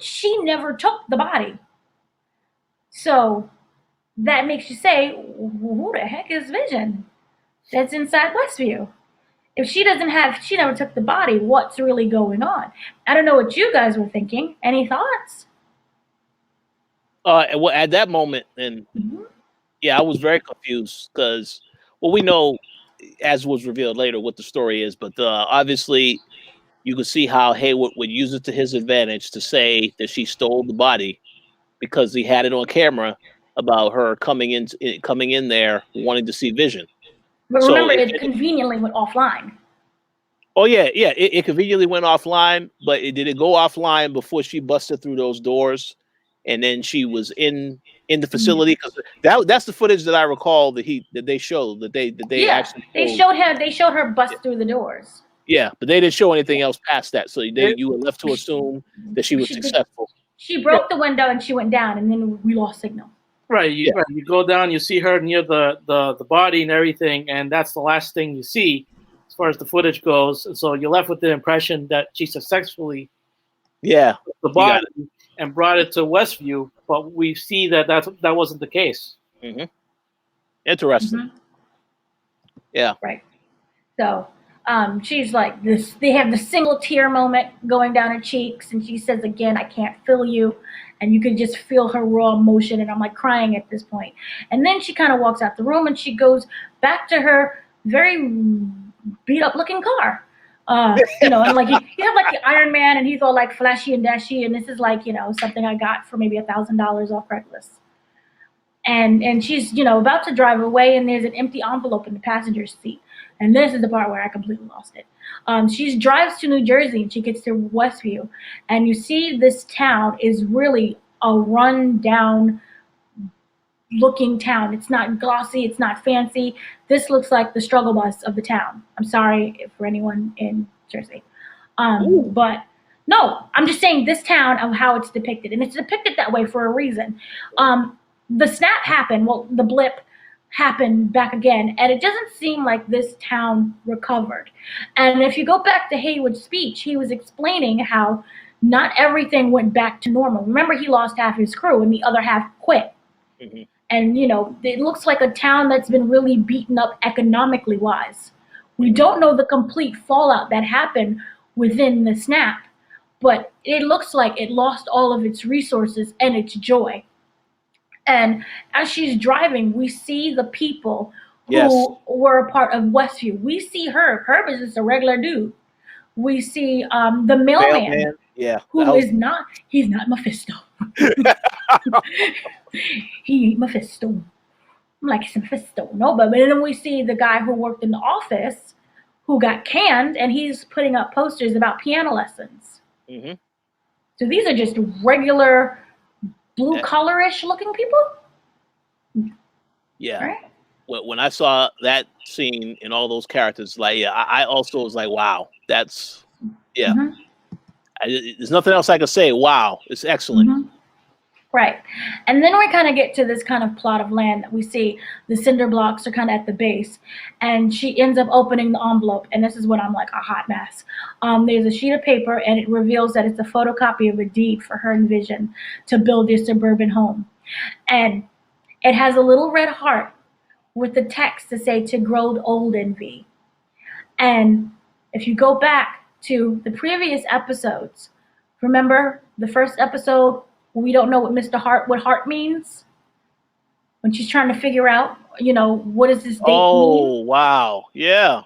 She never took the body. So that makes you say, who the heck is Vision that's inside Westview? If she never took the body, what's really going on? I don't know what you guys were thinking. Any thoughts? Well, at that moment, and yeah, I was very confused because, well, we know as was revealed later, what the story is. But obviously, you can see how Haywood would use it to his advantage to say that she stole the body because he had it on camera about her coming in there wanting to see Vision. But remember, it conveniently went offline. Oh yeah. It conveniently went offline, but did it go offline before she busted through those doors, and then she was in the facility? Because that's the footage that I recall that they showed that they actually they showed her bust through the doors. Yeah, but they didn't show anything else past that, so you were left to assume that she was successful. She broke the window and she went down, and then we lost signal. Right, you go down, you see her near the body and everything, and that's the last thing you see as far as the footage goes. So you're left with the impression that she successfully took the body and brought it to Westview, but we see that wasn't the case. Mm-hmm. Interesting. Mm-hmm. Yeah. Right. So she's like this. They have the single tear moment going down her cheeks, and she says again, "I can't feel you," and you can just feel her raw emotion. And I'm like crying at this point. And then she kind of walks out the room, and she goes back to her very beat up looking car. And like you have like the Iron Man, and he's all like flashy and dashy, and this is like something I got for maybe $1,000 off Craigslist. And she's about to drive away, and there's an empty envelope in the passenger seat. And this is the part where I completely lost it. She drives to New Jersey, and she gets to Westview, and you see this town is really a run-down looking town. It's not glossy, it's not fancy. This looks like the struggle bus of the town. I'm sorry for anyone in Jersey. But no, I'm just saying this town of how it's depicted, and it's depicted that way for a reason. The snap happened, the blip happened back again, and it doesn't seem like this town recovered. And if you go back to Haywood's speech, he was explaining how not everything went back to normal. Remember, he lost half his crew and the other half quit. Mm-hmm. And it looks like a town that's been really beaten up economically wise. We don't know the complete fallout that happened within the snap, but it looks like it lost all of its resources and its joy. And as she's driving, we see the people who were a part of Westview. We see Herb. Herb is just a regular dude. We see the mailman. He's not Mephisto. He ain't Mephisto. I'm like, it's Mephisto. No, but then we see the guy who worked in the office who got canned, and he's putting up posters about piano lessons. Mm-hmm. So these are just regular blue collar-ish looking people. Yeah. Right? When I saw that scene and all those characters, I also was like, wow, that's Mm-hmm. There's nothing else I can say. Wow, it's excellent. Mm-hmm. Right. And then we kind of get to this kind of plot of land that we see. The cinder blocks are kind of at the base, and she ends up opening the envelope, and this is when I'm like a hot mess. There's a sheet of paper, and it reveals that it's a photocopy of a deed for her and Vision to build their suburban home. And it has a little red heart with the text to say, "To grow old envy." And if you go back to the previous episodes, remember the first episode, we don't know what heart means, when she's trying to figure out, what does this date mean? Oh, wow. Yeah.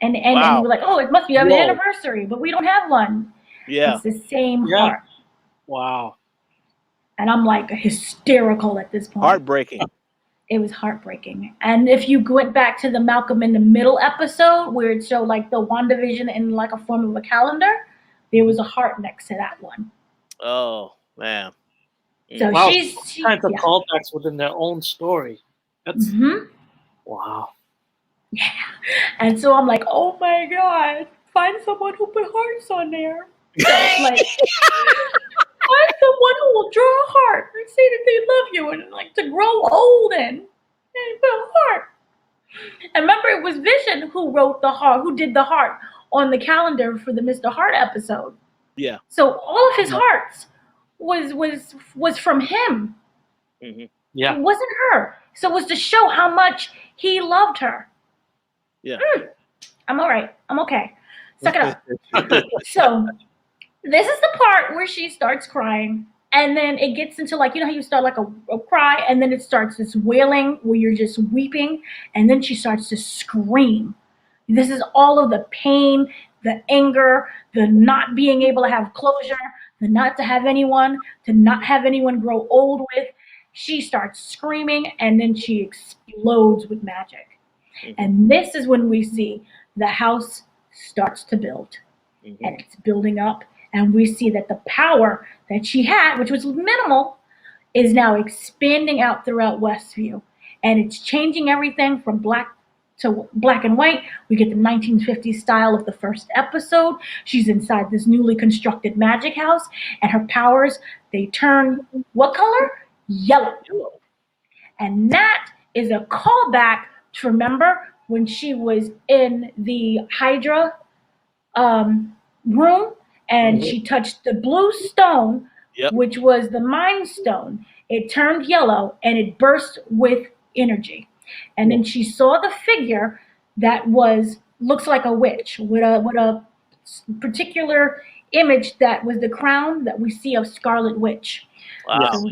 And we're like, oh, it must be an anniversary, but we don't have one. Yeah. It's the same heart. Wow. And I'm like hysterical at this point. Heartbreaking. It was heartbreaking. And if you went back to the Malcolm in the Middle episode, where it showed like the WandaVision in like a form of a calendar, there was a heart next to that one. Oh, man. So wow. she's kinds of callbacks within their own story. That's wow. Yeah. And so I'm like, oh my God, find someone who put hearts on there. So, like, find someone who will draw a heart and say that they love you and like to grow old and put a heart. And remember, it was Vision who wrote the heart, who did the heart on the calendar for the Mr. Heart episode. Yeah. So all of his hearts was from him. Mm-hmm. Yeah. It wasn't her. So it was to show how much he loved her. Yeah. I'm all right. I'm okay. Suck it up. So this is the part where she starts crying, and then it gets into like, how you start like a cry, and then it starts this wailing where you're just weeping, and then she starts to scream This is all of the pain, the anger, the not being able to have closure, the not to have anyone, to not have anyone grow old with. She starts screaming and then she explodes with magic. And this is when we see the house starts to build. And it's building up. And we see that the power that she had, which was minimal, is now expanding out throughout Westview. And it's changing everything from black to black and white. We get the 1950s style of the first episode. She's inside this newly constructed magic house, and her powers, they turn what color? Yellow. And that is a callback to, remember when she was in the Hydra room and she touched the blue stone, which was the Mind Stone. It turned yellow and it burst with energy. And then she saw the figure that looks like a witch with a particular image that was the crown that we see of Scarlet Witch. Wow. So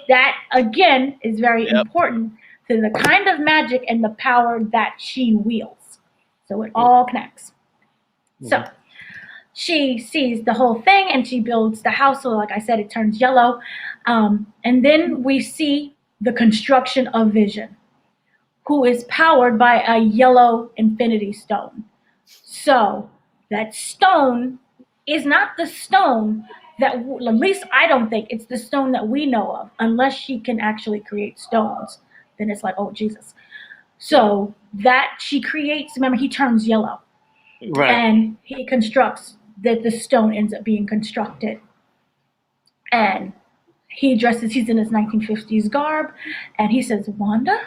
that again is very important to the kind of magic and the power that she wields. So it all connects. So she sees the whole thing and she builds the house. So like I said, it turns yellow. And then we see the construction of Vision, who is powered by a yellow infinity stone. So that stone is not the stone that, at least I don't think it's the stone that we know of, unless she can actually create stones. Then it's like, oh, Jesus. So that she creates, remember, he turns yellow. Right. And he constructs that the stone ends up being constructed. And he's in his 1950s garb, and he says, Wanda?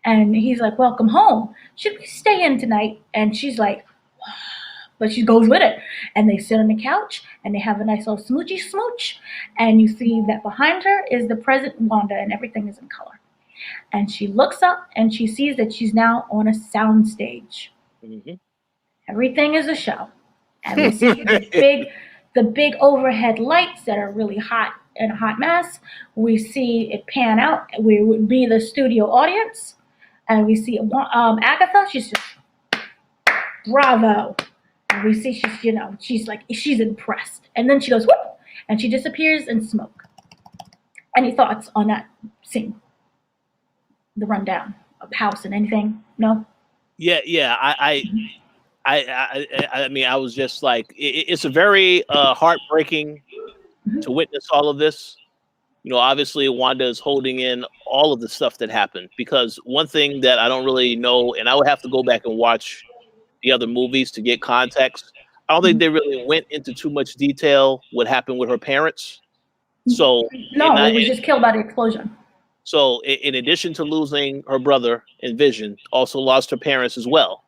And he's like, welcome home. Should we stay in tonight? And she's like, but she goes with it. And they sit on the couch, and they have a nice little smoochy smooch. And you see that behind her is the present Wanda, and everything is in color. And she looks up, and she sees that she's now on a sound stage. Everything is a show. And we see the big overhead lights that are really hot and a hot mess. We see it pan out. We would be the studio audience. And we see Agatha. She's just, bravo. And we see she's impressed. And then she goes, whoop, and she disappears in smoke. Any thoughts on that scene? The rundown of the house and anything? No? Yeah. I mean, I was just like, it's a very heartbreaking to witness all of this. You know, obviously Wanda is holding in all of the stuff that happened, because one thing that I don't really know, and I would have to go back and watch the other movies to get context. I don't think they really went into too much detail what happened with her parents. So no, it was just killed by the explosion. So in addition to losing her brother in Vision, also lost her parents as well.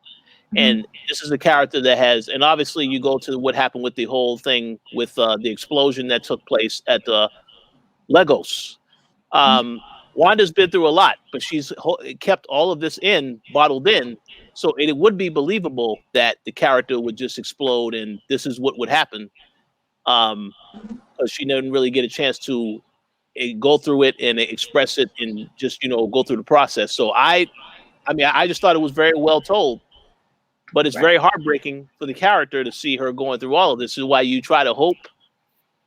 And this is a character that has, and obviously you go to what happened with the whole thing with the explosion that took place at Legos. Wanda's been through a lot, but she's kept all of this bottled in. So it would be believable that the character would just explode and this is what would happen. Because she didn't really get a chance to go through it and express it and just, go through the process. So I just thought it was very well told. But it's very heartbreaking for the character to see her going through all of this. This is why you try to hope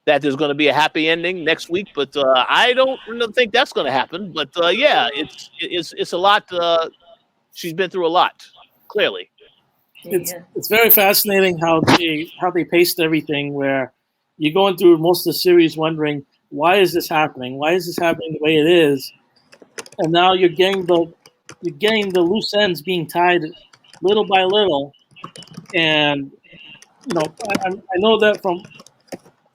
that there's going to be a happy ending next week. But I don't really think that's going to happen. But yeah, it's a lot. She's been through a lot, clearly. It's very fascinating how they paced everything, where you're going through most of the series wondering, why is this happening? Why is this happening the way it is? And now you're getting the loose ends being tied little by little. And I know that from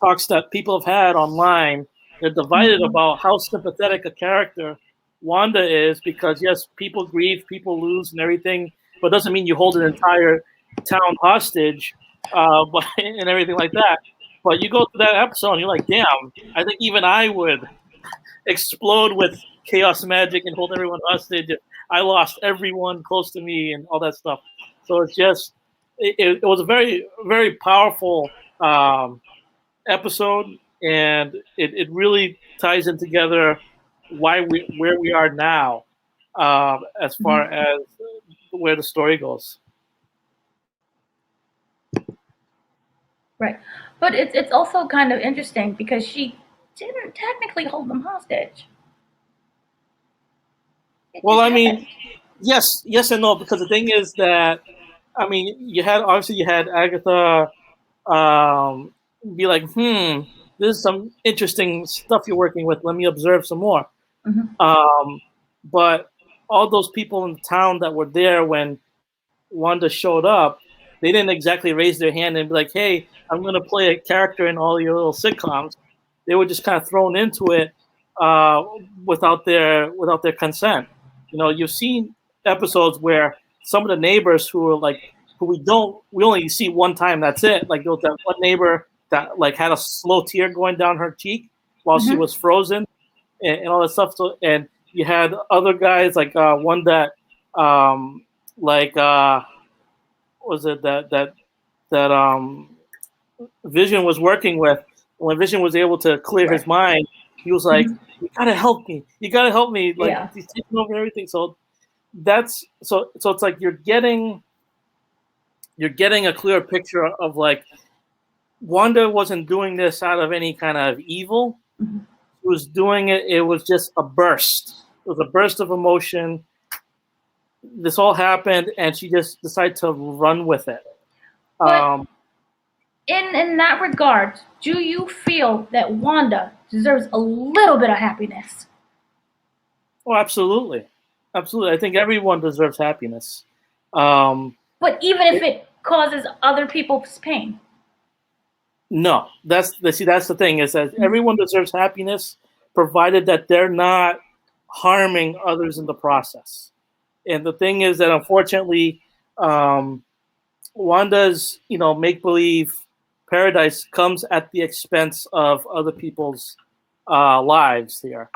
talks that people have had online, they're divided about how sympathetic a character Wanda is, because yes, people grieve, people lose and everything, but it doesn't mean you hold an entire town hostage and everything like that. But you go to that episode and you're like, damn, I think even I would explode with chaos magic and hold everyone hostage if I lost everyone close to me and all that stuff. So it's just, it was a very, very powerful episode, and it really ties in together where we are now, as far as where the story goes. Right. But it's also kind of interesting because she didn't technically hold them hostage. Well, I mean, yes and no, because the thing is that, I mean, you had Agatha be like, this is some interesting stuff you're working with. Let me observe some more. Mm-hmm. But all those people in the town that were there when Wanda showed up, they didn't exactly raise their hand and be like, hey, I'm going to play a character in all your little sitcoms. They were just kind of thrown into it without their consent. You know, you've seen episodes where some of the neighbors who we only see one time. That's it. Like there was that one neighbor that like had a slow tear going down her cheek while she was frozen and all that stuff. So, and you had other guys like one that was it that Vision was working with. When Vision was able to clear his mind, he was like, "You gotta help me! You gotta help me!" Like he's taking over everything. So that's so it's like you're getting a clear picture of like Wanda wasn't doing this out of any kind of evil. She was doing it. It was just a burst. It was a burst of emotion. This all happened, and she just decided to run with it. But in that regard, do you feel that Wanda deserves a little bit of happiness? Oh, absolutely. I think everyone deserves happiness. But even if it causes other people's pain? No, that's the thing is that everyone deserves happiness, provided that they're not harming others in the process. And the thing is that unfortunately, Wanda's make believe paradise comes at the expense of other people's lives here,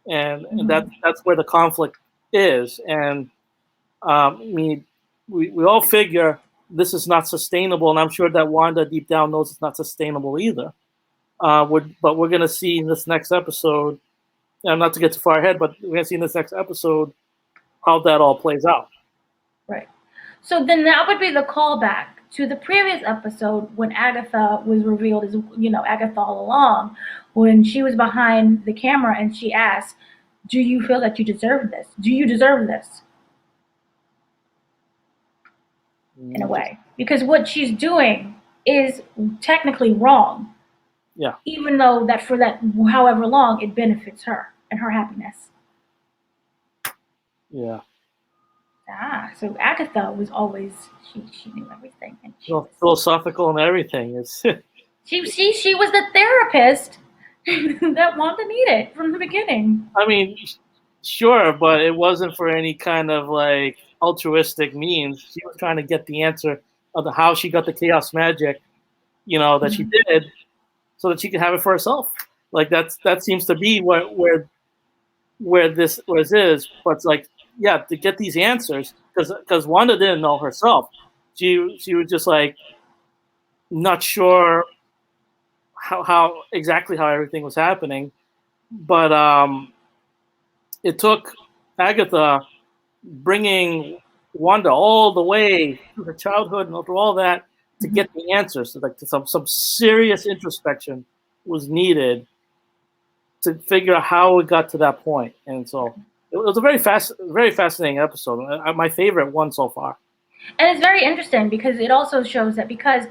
and that's where the conflict is. And I mean, we all figure this is not sustainable, and I'm sure that Wanda deep down knows it's not sustainable either. But we're going to see in this next episode, not to get too far ahead, but we're going to see in this next episode how that all plays out. Right. So then that would be the callback to the previous episode when Agatha was revealed as, Agatha all along, when she was behind the camera and she asked, do you feel that you deserve this? Do you deserve this? In a way. Because what she's doing is technically wrong. Yeah. Even though that for that however long it benefits her and her happiness. Yeah. So Agatha was always she knew everything and she was philosophical and everything. It's she was the therapist that Wanda needed from the beginning. I mean, sure, but it wasn't for any kind of like altruistic means. She was trying to get the answer of how she got the chaos magic, that she did, so that she could have it for herself. Like that seems to be where this is. But it's like, yeah, to get these answers, because Wanda didn't know herself. She was just like not sure how exactly how everything was happening, but it took Agatha bringing Wanda all the way through her childhood and through all that to get the answers. So like some serious introspection was needed to figure out how it got to that point. And so it was a very fascinating episode. My favorite one so far. And it's very interesting because it also shows that because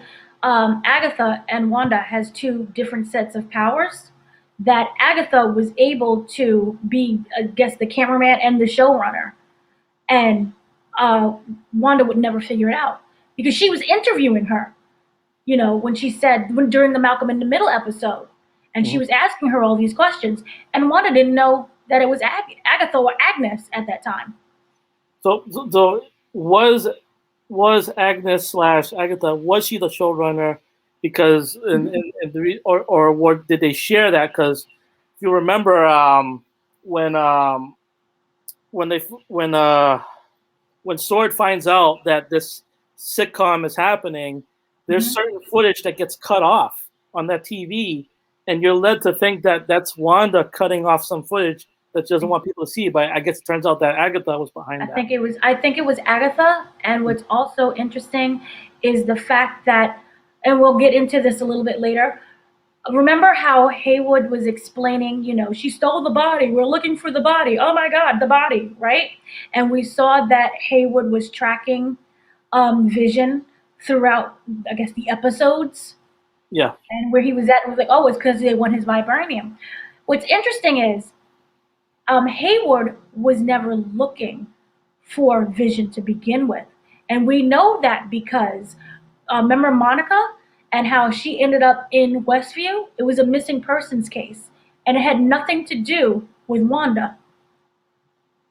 Agatha and Wanda has two different sets of powers, that Agatha was able to be, I guess, the cameraman and the showrunner. And Wanda would never figure it out because she was interviewing her, when she said, during the Malcolm in the Middle episode, and she was asking her all these questions, and Wanda didn't know that it was Agatha or Agnes at that time. So was Agnes / Agatha, was she the showrunner? Because or did they share that? Because if you remember, when Sword finds out that this sitcom is happening, there's certain footage that gets cut off on that TV, and you're led to think that that's Wanda cutting off some footage that she doesn't want people to see. But I guess it turns out that Agatha was behind that. I think it was Agatha. And what's also interesting is the fact that and we'll get into this a little bit later. Remember how Haywood was explaining, she stole the body. We're looking for the body. Oh my God, the body, right? And we saw that Haywood was tracking Vision throughout, I guess, the episodes. Yeah. And where he was at, was like, oh, it's because they want his vibranium. What's interesting is Haywood was never looking for Vision to begin with. And we know that because remember Monica and how she ended up in Westview? It was a missing persons case, and it had nothing to do with Wanda.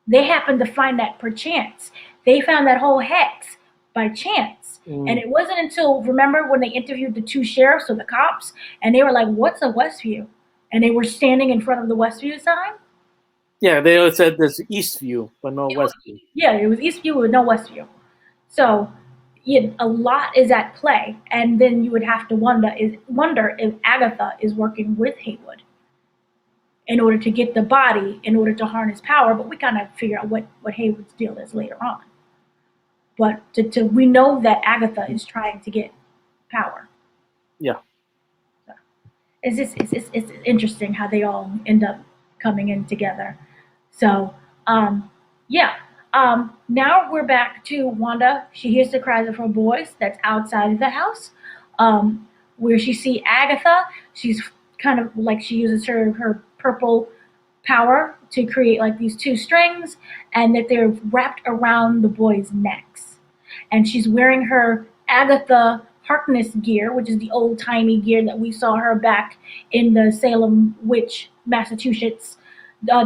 They happened to find that per chance. They found that whole hex by chance. And it wasn't until, remember when they interviewed the two sheriffs or the cops, and they were like, what's a Westview? And they were standing in front of the Westview sign? Yeah, they always said there's Eastview, but no Westview. Yeah, it was Eastview with no Westview. So a lot is at play, and then you would have to wonder if Agatha is working with Haywood in order to get the body, in order to harness power. But we kind of figure out what Haywood's deal is later on. But we know that Agatha is trying to get power. Yeah. So it's interesting how they all end up coming in together. So yeah. Now we're back to Wanda. She hears the cries of her boys that's outside of the house, where she see Agatha. She's kind of like, she uses her purple power to create like these two strings, and that they're wrapped around the boys' necks. And she's wearing her Agatha Harkness gear, which is the old-timey gear that we saw her back in the Salem Witch, Massachusetts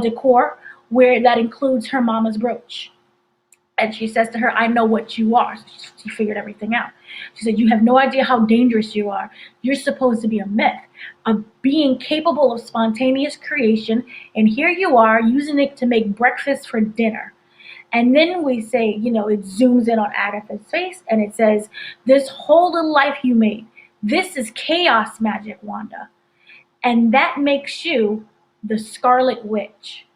decor, where that includes her mama's brooch. And she says to her, I know what you are. So she figured everything out. She said, you have no idea how dangerous you are. You're supposed to be a myth, a being capable of spontaneous creation. And here you are using it to make breakfast for dinner. And then we say, it zooms in on Agatha's face and it says, this whole little life you made, this is chaos magic, Wanda. And that makes you the Scarlet Witch.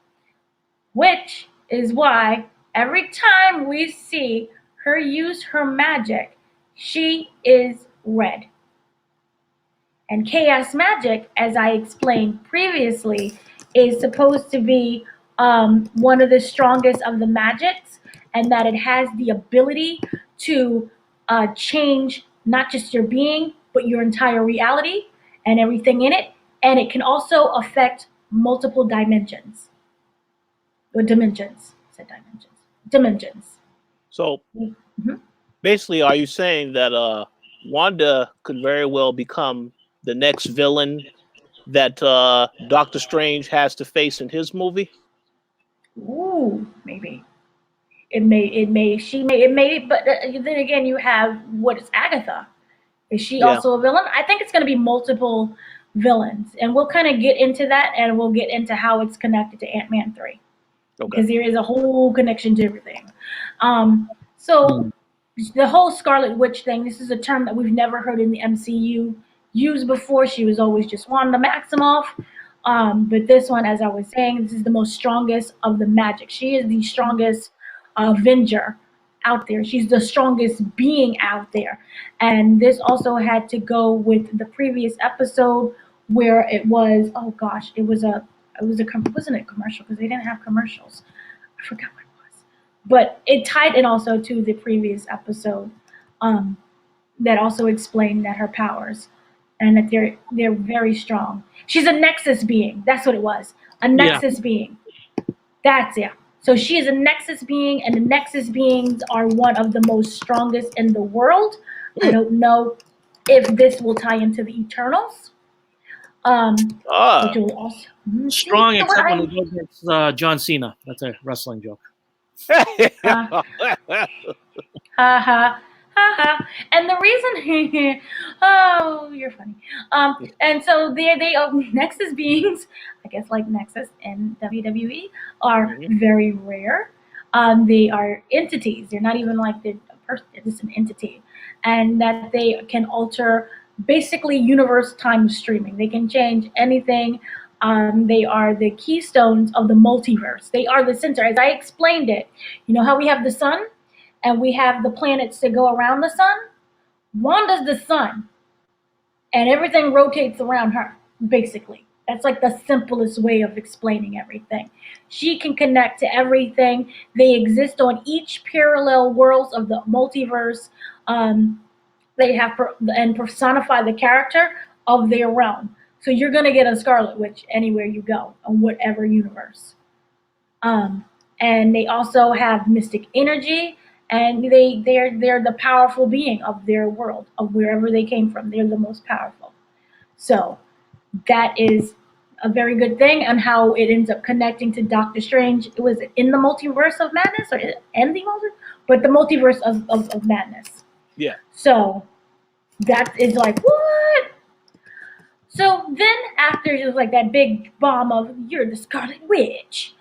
Which is why every time we see her use her magic, she is red. And chaos magic, as I explained previously, is supposed to be one of the strongest of the magics, and that it has the ability to change not just your being, but your entire reality and everything in it. And it can also affect multiple dimensions. Or dimensions. I said dimensions. Dimensions. So basically, are you saying that Wanda could very well become the next villain that Doctor Strange has to face in his movie? Ooh, maybe. It may, but then again, you have, what is Agatha? Is she also a villain? I think it's going to be multiple villains, and we'll kind of get into that, and we'll get into how it's connected to Ant-Man 3. Because there is a whole connection to everything. So the whole Scarlet Witch thing, this is a term that we've never heard in the MCU used before. She was always just Wanda Maximoff. But this one, as I was saying, this is the most strongest of the magic. She is the strongest Avenger out there. She's the strongest being out there. And this also had to go with the previous episode where it was, oh gosh, it wasn't a commercial because they didn't have commercials. I forgot what it was. But it tied in also to the previous episode that also explained that her powers and that they're very strong. She's a Nexus being. That's what it was. A Nexus being. That's it. So she is a Nexus being, and the Nexus beings are one of the most strongest in the world. I don't know if this will tie into the Eternals. Which will also strong, except when it goes against John Cena. That's a wrestling joke. And the reason, oh, you're funny. And so they are Nexus beings, I guess like Nexus in WWE, are very rare. They are entities. They're not even like a person. They're just an entity, and that they can alter basically universe time streaming. They can change anything. They are the keystones of the multiverse. They are the center. As I explained it, you know how we have the sun and we have the planets that go around the sun? Wanda's the sun. and everything rotates around her, basically. That's like the simplest way of explaining everything. She can connect to everything. They exist on each parallel worlds of the multiverse. They have and personify the character of their realm. So you're gonna get a Scarlet Witch anywhere you go, on whatever universe. And they also have mystic energy, and they're the powerful being of their world, of wherever they came from. They're the most powerful. So that is a very good thing, and how it ends up connecting to Doctor Strange. It was in the multiverse of madness, or in the multiverse, but the multiverse of madness. Yeah. So that is like, what? So then after just like that big bomb of "you're the Scarlet Witch,"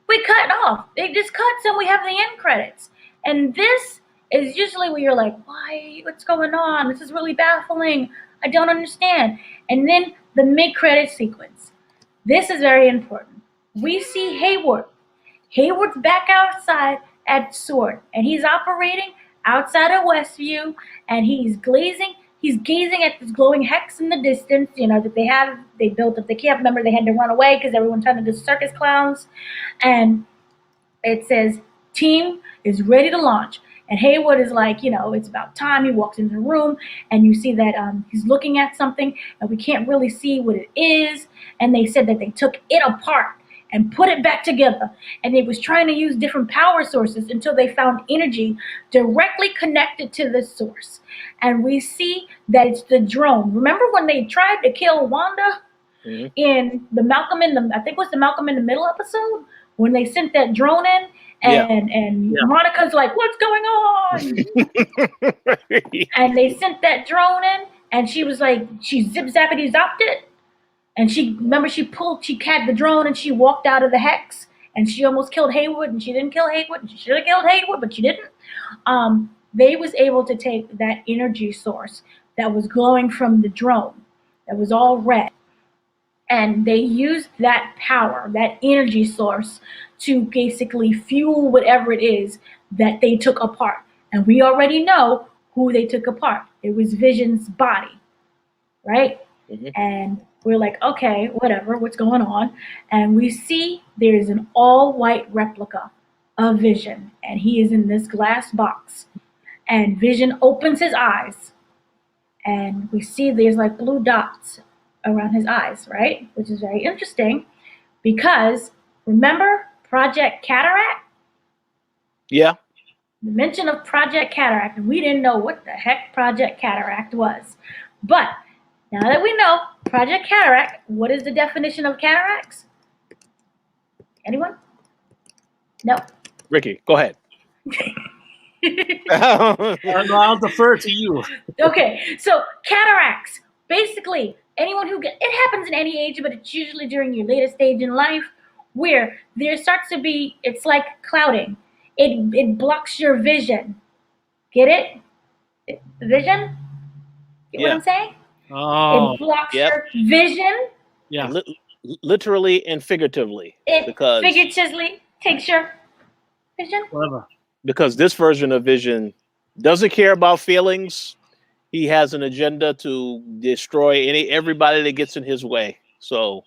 we cut off. They just cuts and we have the end credits. And this is usually where you're like, why? What's going on? This is really baffling. I don't understand. And then the mid-credit sequence. This is very important. We see Hayward. Hayward's back outside at Sword, and he's operating outside of Westview, and he's gazing at this glowing hex in the distance, that they built up the camp. Remember, they had to run away because everyone turned into circus clowns. And it says, team is ready to launch. And Haywood is like, it's about time. He walks into the room, and you see that he's looking at something, and we can't really see what it is. And they said that they took it apart and put it back together. And they was trying to use different power sources until they found energy directly connected to this source. And we see that it's the drone. Remember when they tried to kill Wanda in the Malcolm in the Middle episode? When they sent that drone in, and Monica's like, what's going on? And they sent that drone in, and she was like, she zip-zappity-zopped it. And she had the drone, and she walked out of the hex, and she almost killed Haywood, and she didn't kill Haywood, and she should have killed Haywood, but she didn't. They was able to take that energy source that was glowing from the drone, that was all red, and they used that power, that energy source, to basically fuel whatever it is that they took apart. And we already know who they took apart. It was Vision's body, right? Mm-hmm. And we're like, okay, whatever, what's going on? And we see there's an all-white replica of Vision, and he is in this glass box. And Vision opens his eyes, and we see there's like blue dots around his eyes, right? Which is very interesting, because remember Project Cataract? Yeah. The mention of Project Cataract, and we didn't know what the heck Project Cataract was. But now that we know Project Cataract, what is the definition of cataracts? Anyone? No? Ricky, go ahead. I'll defer to you. Okay, so cataracts, basically, it happens in any age, but it's usually during your latest stage in life, where there starts to be, it's like clouding. It blocks your vision. Get it? Vision? Get what I'm saying? Oh. It blocks your vision. Yeah. Literally and figuratively. Because figuratively takes your vision. Whatever. Because this version of Vision doesn't care about feelings. He has an agenda to destroy everybody that gets in his way. So,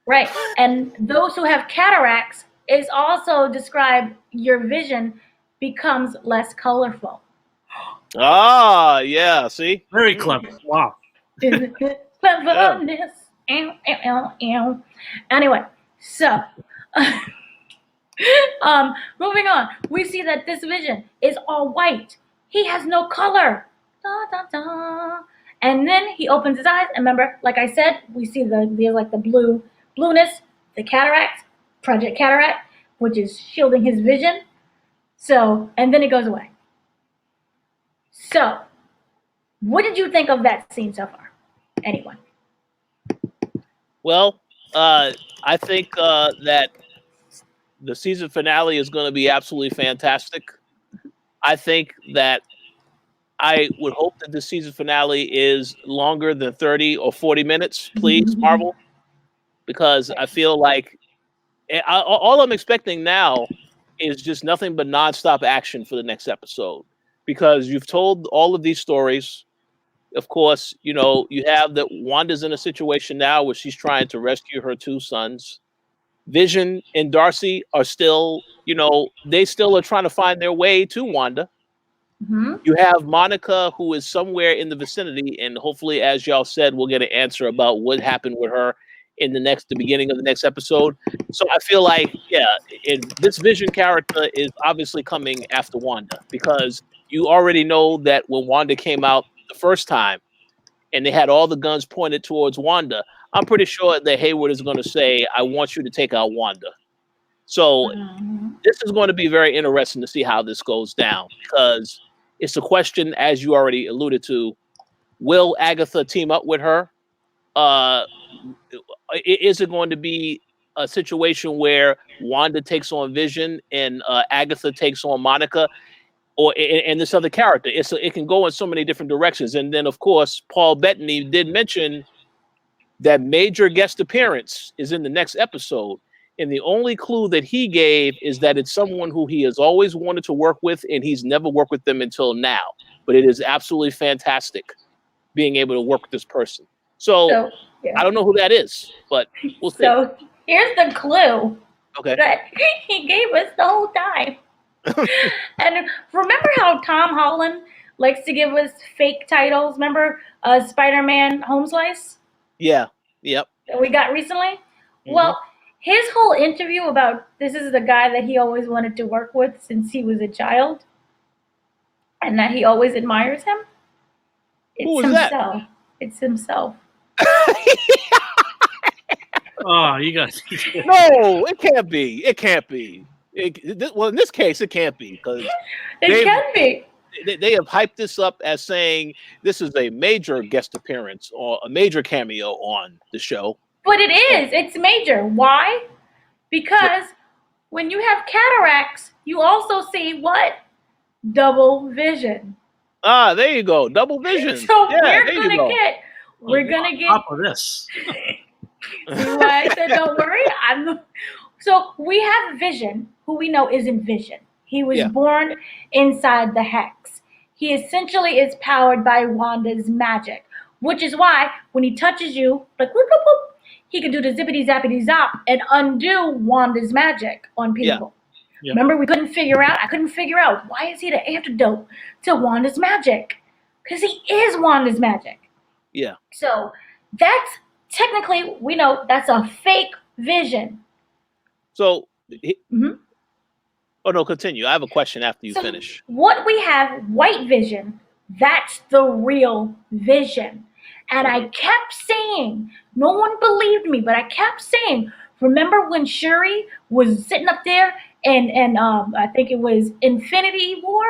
right. And those who have cataracts is also described, your vision becomes less colorful. Ah, yeah, see? Very clever. Wow. Cleverness. Anyway, so moving on, we see that this Vision is all white. He has no color. Da, da, da. And then he opens his eyes, and remember, like I said, we see there's like the blueness, the cataracts, Project Cataract, which is shielding his vision. So, and then it goes away. So, what did you think of that scene so far? Anyone? Well, I think that the season finale is going to be absolutely fantastic. I think that I would hope that the season finale is longer than 30 or 40 minutes, please, Marvel, because I feel like all I'm expecting now is just nothing but nonstop action for the next episode, because you've told all of these stories. of course, you have that Wanda's in a situation now where she's trying to rescue her 2 sons. Vision and Darcy are still, they still are trying to find their way to Wanda. Mm-hmm. You have Monica, who is somewhere in the vicinity, and hopefully, as y'all said, we'll get an answer about what happened with her in the beginning of the next episode. So I feel like, this Vision character is obviously coming after Wanda, because you already know that when Wanda came out the first time and they had all the guns pointed towards Wanda, I'm pretty sure that Hayward is going to say, I want you to take out Wanda. So this is going to be very interesting to see how this goes down, because it's a question, as you already alluded to, will Agatha team up with her? Is it going to be a situation where Wanda takes on Vision and Agatha takes on Monica, or and this other character? It can go in so many different directions. And then, of course, Paul Bettany did mention that major guest appearance is in the next episode. And the only clue that he gave is that it's someone who he has always wanted to work with, and he's never worked with them until now. But it is absolutely fantastic being able to work with this person. So I don't know who that is, but we'll see. So here's the clue that he gave us the whole time. And remember how Tom Holland likes to give us fake titles? Remember Spider-Man Home Slice? Yeah. Yep. That we got recently? Mm-hmm. Well, his whole interview about this is the guy that he always wanted to work with since he was a child, and that he always admires him. It's himself. That? It's himself. Oh, you guys. No, it can't be. It can't be. Well, in this case, it can't be, because it can be. They have hyped this up as saying this is a major guest appearance or a major cameo on the show. But it is. It's major. Why? Because when you have cataracts, you also see what? Double vision. Ah, there you go. Double vision. So we're gonna get top of this. See why I said don't worry? So we have Vision, who we know isn't Vision. He was born inside the Hex. He essentially is powered by Wanda's magic, which is why when he touches you, like whoop, whoop, whoop, he can do the zippity zappity zop and undo Wanda's magic on people. Yeah. Remember, I couldn't figure out why is he the antidote to Wanda's magic? Because he is Wanda's magic. Yeah. So that's technically, we know that's a fake Vision. So, oh no, continue. I have a question after you finish. What we have, White Vision, that's the real Vision. And I kept saying, no one believed me, but I kept saying, remember when Shuri was sitting up there and I think it was Infinity War?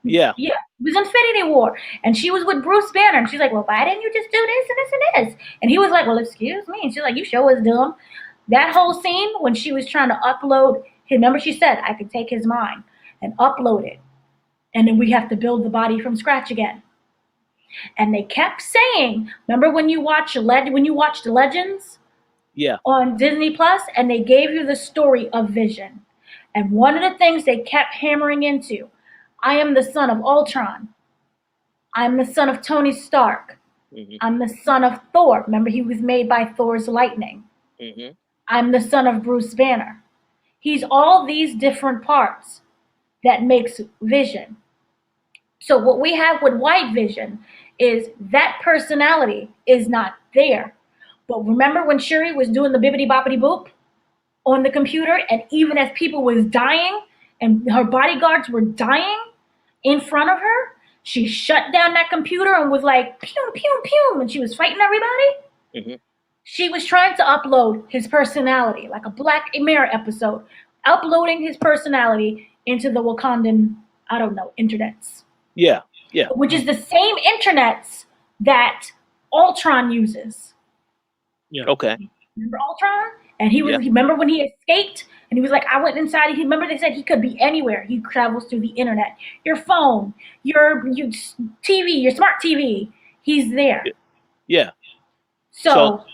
Yeah. Yeah, it was Infinity War. And she was with Bruce Banner. And she's like, well, why didn't you just do this and this and this? And he was like, well, excuse me. And she's like, you sure was dumb. That whole scene when she was trying to upload, remember she said, I could take his mind and upload it. And then we have to build the body from scratch again. And they kept saying, remember when you watched Legends? Yeah. On Disney Plus, and they gave you the story of Vision. And one of the things they kept hammering into, I am the son of Ultron. I'm the son of Tony Stark. Mm-hmm. I'm the son of Thor. Remember, he was made by Thor's lightning. Mm-hmm. I'm the son of Bruce Banner. He's all these different parts that makes Vision. So what we have with White Vision is that personality is not there. But remember when Shuri was doing the bibbity boppity boop on the computer, and even as people was dying and her bodyguards were dying in front of her, she shut down that computer and was like, pew, pew, pew, and she was fighting everybody. Mm-hmm. She was trying to upload his personality, like a Black Mirror episode, uploading his personality into the Wakandan, internets. Yeah, yeah. Which is the same internets that Ultron uses. Yeah. Okay. Remember Ultron? And he was, remember when he escaped and he was like, I went inside. Remember they said he could be anywhere. He travels through the internet. Your phone, your TV, your smart TV. He's there. Yeah. So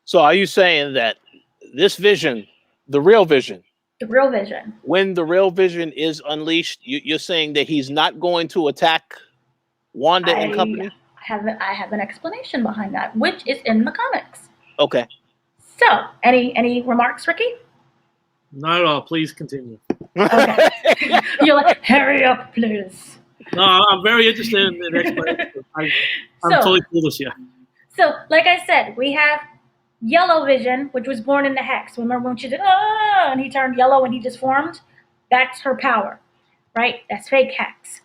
So are you saying that this Vision, the real Vision, when the real Vision is unleashed, you're saying that he's not going to attack Wanda and company? I have an explanation behind that, which is in the comics. Okay. So, any remarks, Ricky? Not at all. Please continue. Okay. You're like, hurry up, please. No, I'm very interested in the explanation. I'm totally clueless here. So, like I said, we have Yellow Vision, which was born in the Hex. Remember when she did, and he turned yellow and he just formed? That's her power, right? That's fake Hex.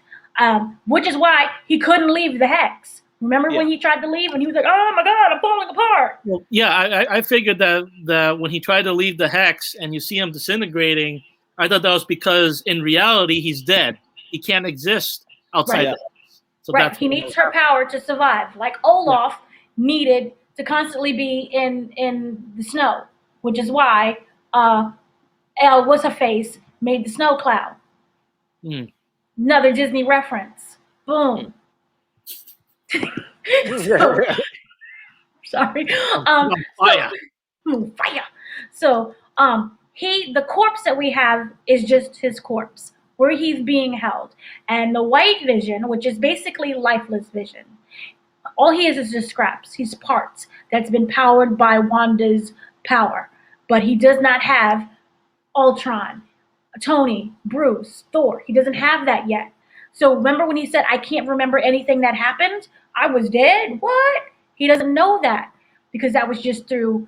Which is why he couldn't leave the Hex. Remember when he tried to leave and he was like, oh my God, I'm falling apart. Well, yeah, I figured that when he tried to leave the Hex and you see him disintegrating, I thought that was because in reality he's dead. He can't exist outside the Hex. So he needs her power to survive. Like Olaf needed to constantly be in the snow, which is why what's her face made the snow cloud. Another Disney reference. Boom. Sorry. Fire. Fire. So the corpse that we have is just his corpse, where he's being held. And the white vision, which is basically lifeless vision, all he is just scraps. He's parts that's been powered by Wanda's power. But he does not have Ultron, Tony, Bruce, Thor. He doesn't have that yet. So remember when he said, I can't remember anything that happened? I was dead? What? He doesn't know that because that was just through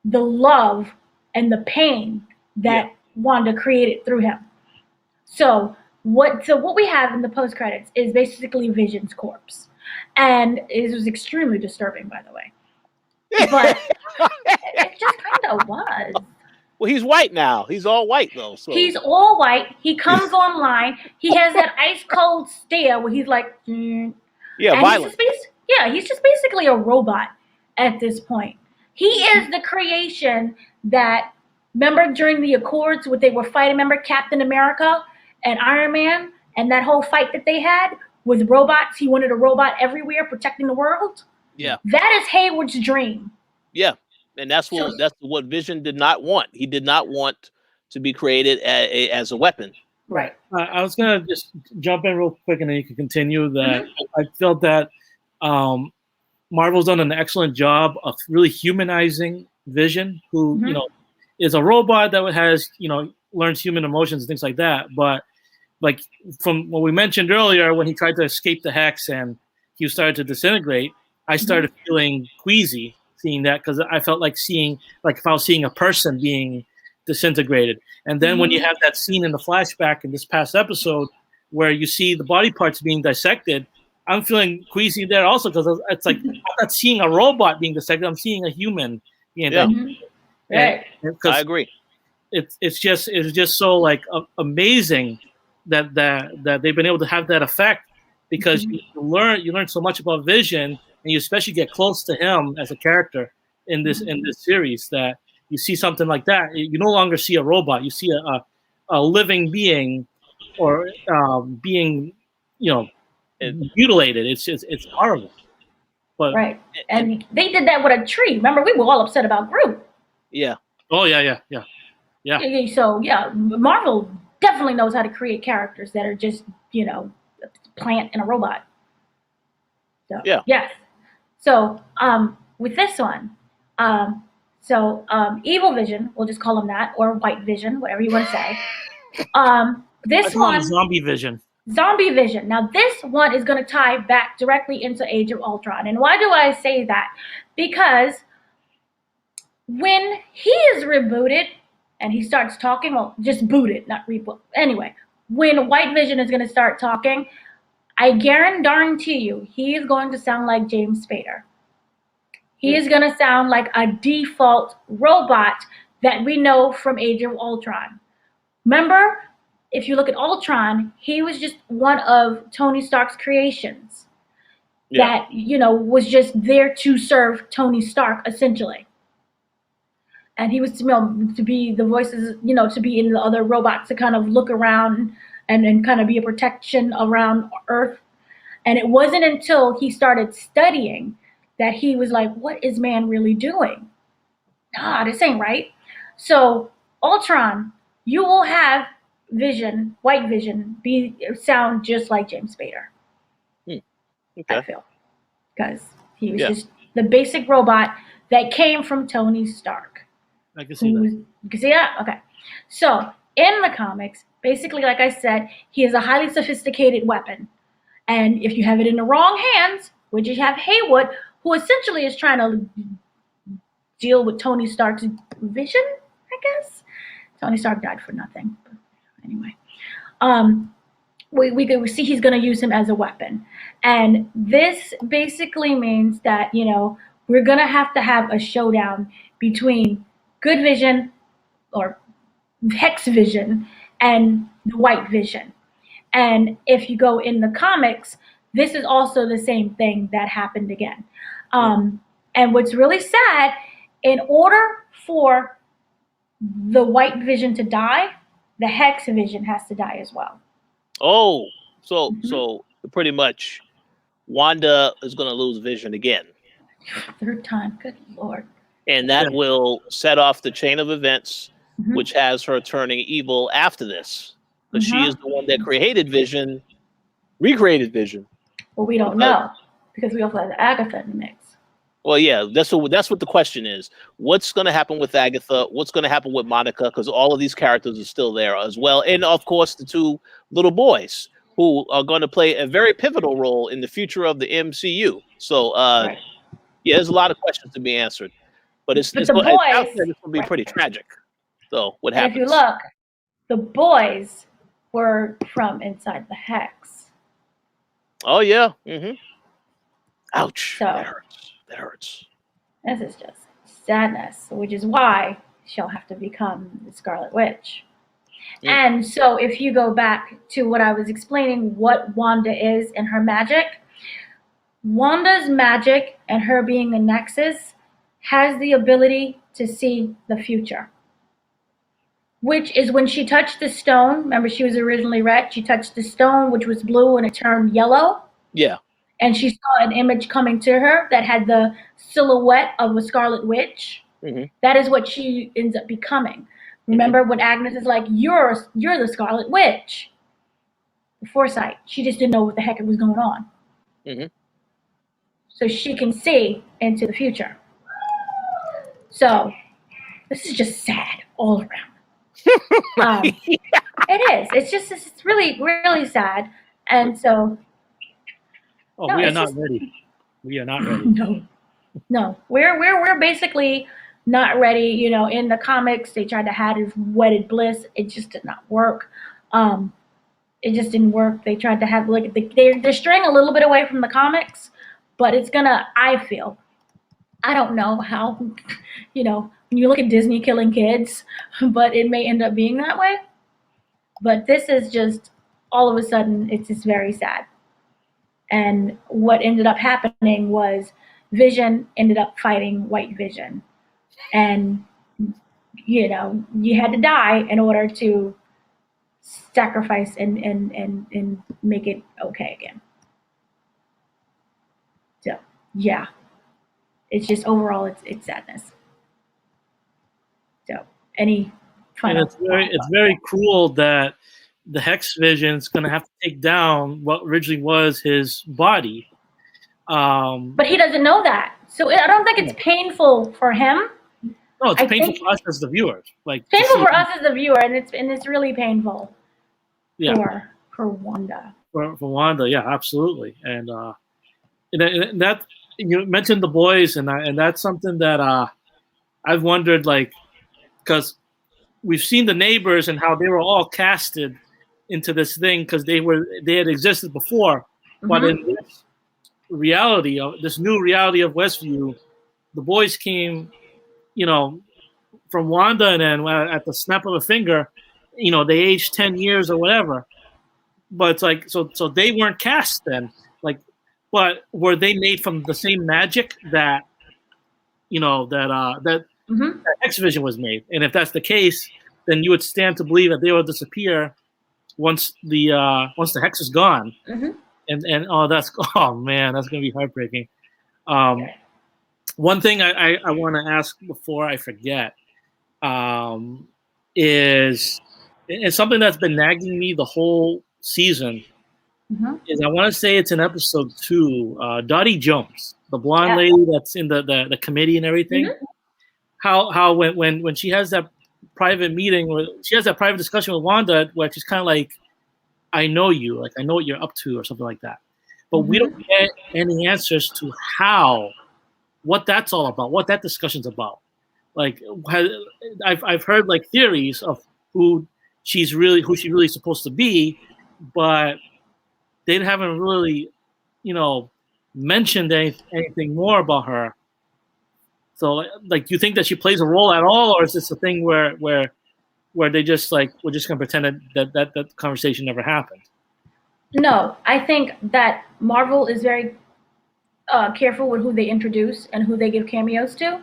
the love and the pain that Wanda created through him. So what we have in the post credits is basically Vision's corpse. And it was extremely disturbing, by the way. But it just kind of was. Well, he's white now. He's all white, though. So. He's all white. He comes online. He has that ice cold stare where he's like, yeah, violent. He's just basically a robot at this point. He is the creation that, remember during the Accords when they were fighting, remember Captain America and Iron Man and that whole fight that they had with robots? He wanted a robot everywhere protecting the world. Yeah. That is Hayward's dream. Yeah. And that's what Vision did not want. He did not want to be created as a weapon. Right. I was going to just jump in real quick and then you can continue that. I felt that Marvel's done an excellent job of really humanizing Vision, who, is a robot that has, learns human emotions and things like that. But like from what we mentioned earlier, when he tried to escape the Hex and he started to disintegrate, I started feeling queasy seeing that because I felt like if I was seeing a person being disintegrated. And then when you have that scene in the flashback in this past episode where you see the body parts being dissected, I'm feeling queasy there also because it's like I'm not seeing a robot being dissected, I'm seeing a human being dissected. Right. I agree. It's just so like amazing that they've been able to have that effect because you learn so much about Vision. And you especially get close to him as a character in this series that you see something like that. You no longer see a robot. You see a living being or being, mutilated. It's horrible. But, right. And they did that with a tree. Remember, we were all upset about Groot. Yeah. Oh, yeah. So, Marvel definitely knows how to create characters that are just, a plant and a robot. So, yes. So, with this one, Evil Vision, we'll just call him that, or White Vision, whatever you want to say. This one, Zombie Vision. Zombie Vision. Now, this one is going to tie back directly into Age of Ultron. And why do I say that? Because when he is rebooted and he starts talking, well, just booted, not reboot. Anyway, when White Vision is going to start talking, I guarantee you, he is going to sound like James Spader. He is going to sound like a default robot that we know from Age of Ultron. Remember, if you look at Ultron, he was just one of Tony Stark's creations that, was just there to serve Tony Stark, essentially. And he was to be the voices, to be in the other robots to kind of look around and kind of be a protection around Earth. And it wasn't until he started studying that he was like, what is man really doing? This ain't right. So Ultron, you will have Vision, White Vision, sound just like James Spader. Okay. I feel. Because he was just the basic robot that came from Tony Stark. I can see that. You can see that? Okay. So, in the comics, basically, like I said, he is a highly sophisticated weapon. And if you have it in the wrong hands, which you have Haywood, who essentially is trying to deal with Tony Stark's vision, I guess. Tony Stark died for nothing. But anyway. We see he's going to use him as a weapon. And this basically means that, we're going to have a showdown between Good Vision or Hex Vision and the White Vision. And if you go in the comics, this is also the same thing that happened again. And what's really sad, in order for the White Vision to die, the Hex Vision has to die as well. Oh, so pretty much Wanda is going to lose Vision again. Third time, good Lord. And that will set off the chain of events, which has her turning evil after this. But she is the one that created Vision, recreated Vision. Well, we don't know, because we also have Agatha in the mix. Well, yeah, that's what the question is. What's going to happen with Agatha? What's going to happen with Monica? Because all of these characters are still there as well. And, of course, the two little boys who are going to play a very pivotal role in the future of the MCU. So, yeah, there's a lot of questions to be answered. But it's going to be pretty tragic. So, what happens? If you look, the boys were from inside the Hex. Oh, yeah. Ouch. So, that hurts. This is just sadness, which is why she'll have to become the Scarlet Witch. And so if you go back to what I was explaining, what Wanda is and her magic, Wanda's magic and her being a Nexus has the ability to see the future. Which is when she touched the stone, remember she was originally red, she touched the stone, which was blue, and it turned yellow. Yeah. And she saw an image coming to her that had the silhouette of a Scarlet Witch. That is what she ends up becoming. Remember when Agnes is like, you're the Scarlet Witch. The foresight. She just didn't know what the heck was going on. So she can see into the future. So this is just sad all around. It is. It's really, really sad. And so... we are not ready. We are not ready. No. We're basically not ready. In the comics, they tried to have his wedded bliss. It just did not work. It just didn't work. They tried to have they're straying a little bit away from the comics, but it's gonna. I don't know how. When you look at Disney killing kids, but it may end up being that way. But this is just all of a sudden. It's just very sad. And what ended up happening was Vision ended up fighting White Vision. And, you had to die in order to sacrifice and make it okay again. So, yeah. It's just overall, it's sadness. So, any final it's very cruel that the Hex Vision's going to have to take down what originally was his body. But he doesn't know that. So I don't think it's painful for him. No, it's painful for us as the viewers. Painful for us as the viewer, and it's really painful for Wanda. For Wanda, yeah, absolutely. And that you mentioned the boys, and that's something that I've wondered, because we've seen the neighbors and how they were all casted into this thing because they had existed before, but in this new reality of Westview, the boys came, from Wanda, and then at the snap of a finger, they aged 10 years or whatever. But it's so they weren't cast then, but were they made from the same magic that that X-Vision was made? And if that's the case, then you would stand to believe that they will disappear once the hex is gone. And oh man, that's gonna be heartbreaking. One thing I want to ask before I forget is something that's been nagging me the whole season, is I want to say it's in episode 2. Dottie Jones, the blonde lady that's in the committee and everything. How when she has that private meeting, she has that private discussion with Wanda, where she's kind of like, I know you, like I know what you're up to, or something like that. But we don't get any answers to what that's all about, what that discussion's about. Like, I've heard like theories of who she's really supposed to be, but they haven't really, mentioned anything more about her. So, like, do you think that she plays a role at all, or is this a thing where they just like, we're just gonna pretend that conversation never happened? No, I think that Marvel is very careful with who they introduce and who they give cameos to,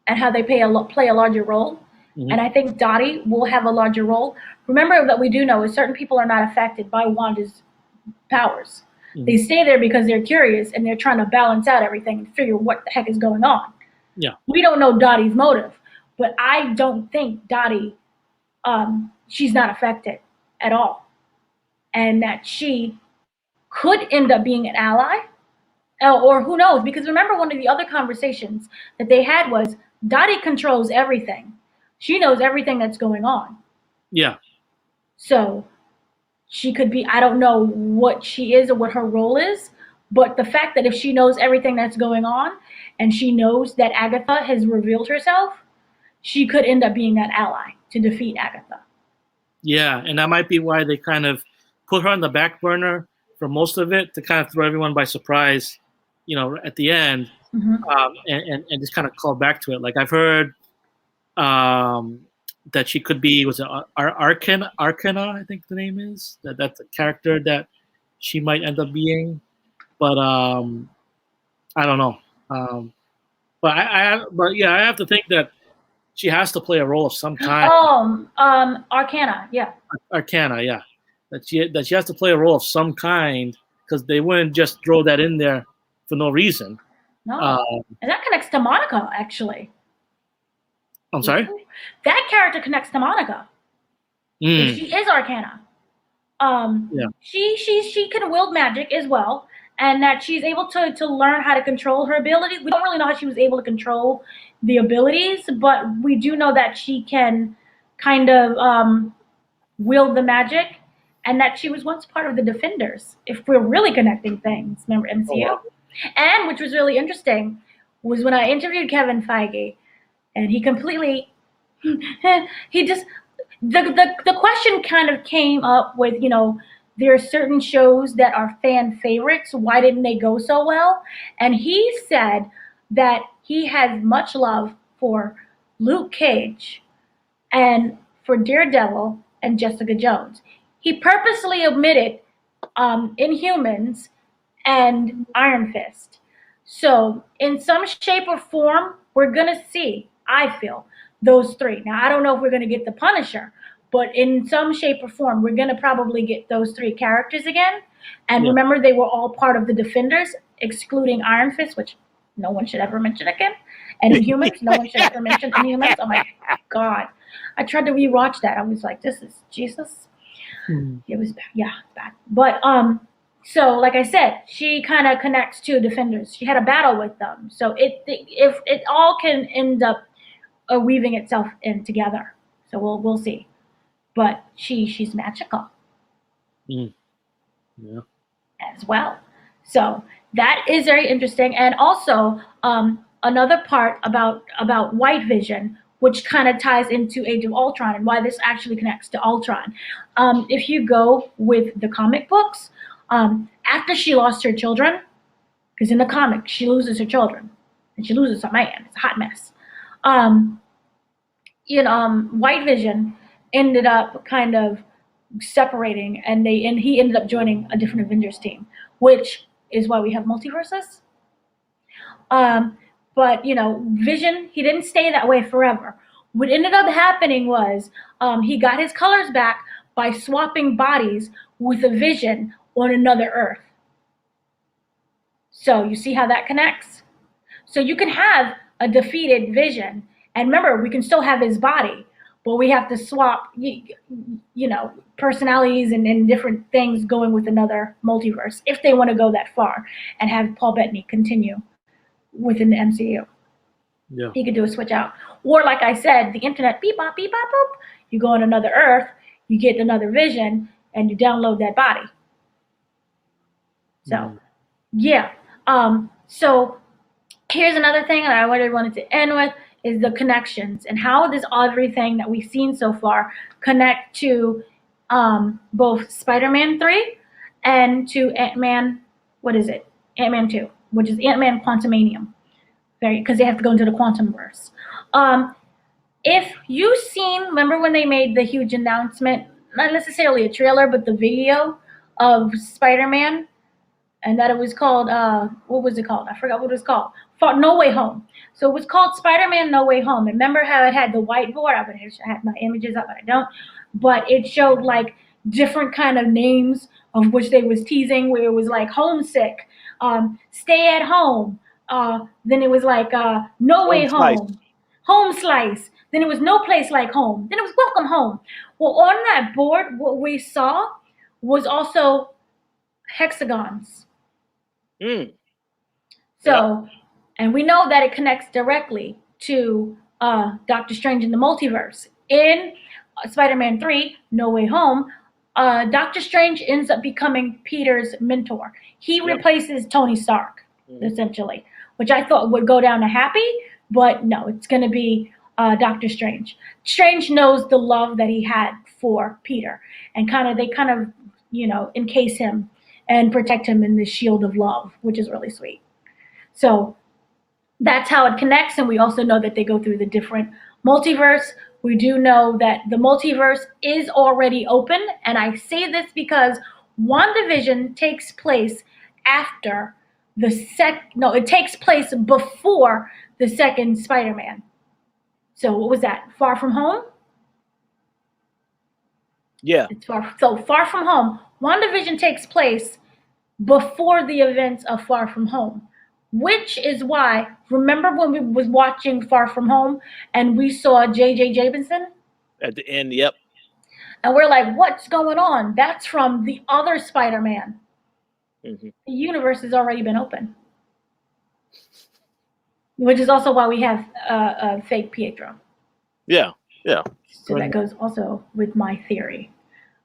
and how they play a larger role. And I think Dottie will have a larger role. Remember that we do know is certain people are not affected by Wanda's powers. They stay there because they're curious and they're trying to balance out everything and figure what the heck is going on. Yeah. We don't know Dottie's motive, but I don't think Dottie, she's not affected at all. And that she could end up being an ally, or who knows? Because remember, one of the other conversations that they had was Dottie controls everything. She knows everything that's going on. Yeah. So she could be, I don't know what she is or what her role is, but the fact that if she knows everything that's going on and she knows that Agatha has revealed herself, she could end up being that ally to defeat Agatha. Yeah, and that might be why they kind of put her on the back burner for most of it, to kind of throw everyone by surprise, at the end, and just kind of call back to it. Like, I've heard that she could be, was it Arcana, I think the name is, that's a character that she might end up being, but I don't know. But I have to think that she has to play a role of some kind. Arcana, yeah. Arcana, yeah. That she has to play a role of some kind, because they wouldn't just throw that in there for no reason. No, and that connects to Monica, actually. I'm sorry? That character connects to Monica. She is Arcana. Yeah. She can wield magic as well, and that she's able to learn how to control her abilities. We don't really know how she was able to control the abilities, but we do know that she can kind of wield the magic, and that she was once part of the Defenders, if we're really connecting things. Remember MCU? Oh, wow. And which was really interesting was when I interviewed Kevin Feige, and he completely, he just, the question kind of came up with, there are certain shows that are fan favorites. Why didn't they go so well? And he said that he has much love for Luke Cage and for Daredevil and Jessica Jones. He purposely omitted Inhumans and Iron Fist. So in some shape or form, we're going to see, I feel, those three. Now, I don't know if we're going to get the Punisher, but in some shape or form, we're going to probably get those three characters again. And remember, they were all part of the Defenders, excluding Iron Fist, which no one should ever mention again. And Inhumans, no one should ever mention Inhumans. Oh my God. I tried to rewatch that. I was like, this is Jesus. It was bad. Yeah, bad. But so like I said, she kind of connects to Defenders. She had a battle with them. So if it all can end up weaving itself in together. So we'll see. But she's magical. Yeah. As well. So that is very interesting. And also another part about White Vision, which kind of ties into Age of Ultron and why this actually connects to Ultron. If you go with the comic books, after she lost her children, because in the comic she loses her children and she loses her man, it's a hot mess. White Vision ended up kind of separating, and he ended up joining a different Avengers team, which is why we have multiverses. But Vision, he didn't stay that way forever. What ended up happening was he got his colors back by swapping bodies with a Vision on another Earth. So you see how that connects? So you can have a defeated Vision, and remember, we can still have his body, but we have to swap, personalities and different things going with another multiverse if they want to go that far and have Paul Bettany continue within the MCU. Yeah. He could do a switch out. Or like I said, the internet, beep, bop, boop. You go on another Earth, you get another vision, and you download that body. So, yeah. So here's another thing that I really wanted to end with is the connections and how this Audrey thing that we've seen so far connect to both Spider-Man 3 and to Ant-Man, Ant-Man 2, which is Ant-Man Quantumanium. Because they have to go into the Quantumverse. If you've seen, remember when they made the huge announcement, not necessarily a trailer, but the video of Spider-Man, and that it was called, what was it called? I forgot what it was called. No Way Home. So it was called Spider-Man No Way Home. Remember how it had the whiteboard? I had my images up, but I don't. But it showed like different kind of names of which they was teasing, where it was like homesick, stay at home. Then it was like No Way Home, Home Slice. Then it was No Place Like Home. Then it was Welcome Home. Well, on that board, what we saw was also hexagons. So, and we know that it connects directly to Doctor Strange in the Multiverse. In Spider-Man 3, No Way Home, Doctor Strange ends up becoming Peter's mentor. He replaces Tony Stark, essentially, which I thought would go down to Happy, but no, it's going to be Doctor Strange. Strange knows the love that he had for Peter, and they encase him and protect him in this shield of love, which is really sweet. So that's how it connects, and we also know that they go through the different multiverse. We do know that the multiverse is already open, and I say this because WandaVision takes place after it takes place before the second Spider-Man. So what was that? Far From Home? Yeah. It's Far From Home. WandaVision takes place before the events of Far From Home, which is why, remember when we was watching Far From Home and we saw J.J. Jameson? At the end, yep. And we're like, what's going on? That's from the other Spider-Man. The universe has already been open. Which is also why we have a fake Pietro. Yeah. So that goes also with my theory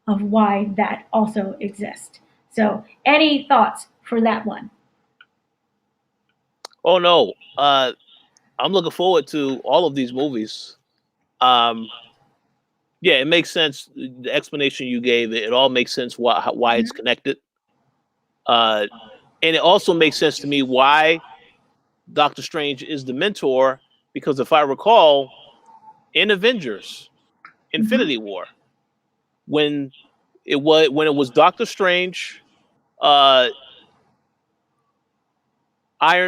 of why that also exists. So any thoughts for that one? Oh, no. I'm looking forward to all of these movies. Yeah, it makes sense. The explanation you gave, it all makes sense why it's connected. And it also makes sense to me why Doctor Strange is the mentor, because if I recall, in Avengers, Infinity War, when it was Doctor Strange, Iron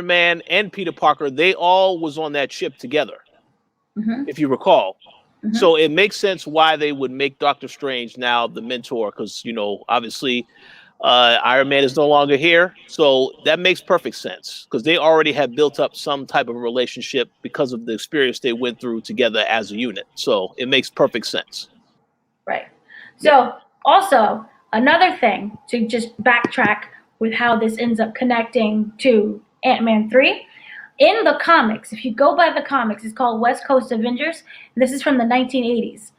Man, and Peter Parker, they all was on that ship together, if you recall. So it makes sense why they would make Doctor Strange now the mentor, because, obviously Iron Man is no longer here. So that makes perfect sense, because they already have built up some type of relationship because of the experience they went through together as a unit. So it makes perfect sense. Right. So also, another thing to just backtrack with how this ends up connecting to Ant-Man 3. In the comics, if you go by the comics, it's called West Coast Avengers. This is from the 1980s.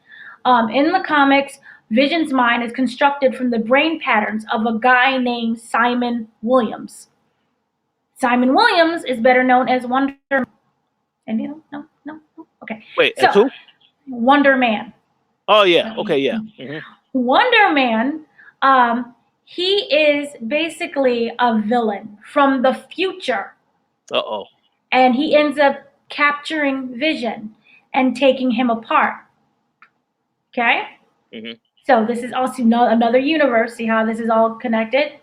In the comics, Vision's mind is constructed from the brain patterns of a guy named Simon Williams. Simon Williams is better known as Wonder Man. And no. Okay. Wait, so, who? Wonder Man. Oh, yeah. Okay, yeah. Wonder Man, he is basically a villain from the future. Uh-oh. And he ends up capturing Vision and taking him apart. Okay? So this is also another universe. See how this is all connected?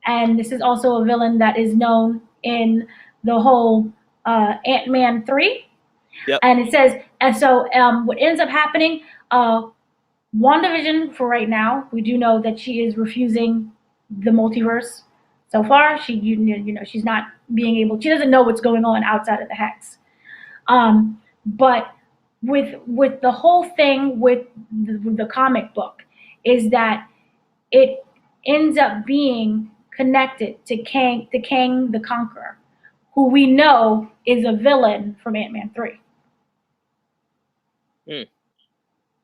And this is also a villain that is known in the whole Ant-Man 3. Yep. And it says, and so what ends up happening, WandaVision, for right now, we do know that she is refusing the multiverse. So far, she's not being able. She doesn't know what's going on outside of the hex. But with the whole thing with the comic book is that it ends up being connected to Kang the Conqueror, who we know is a villain from Ant-Man 3.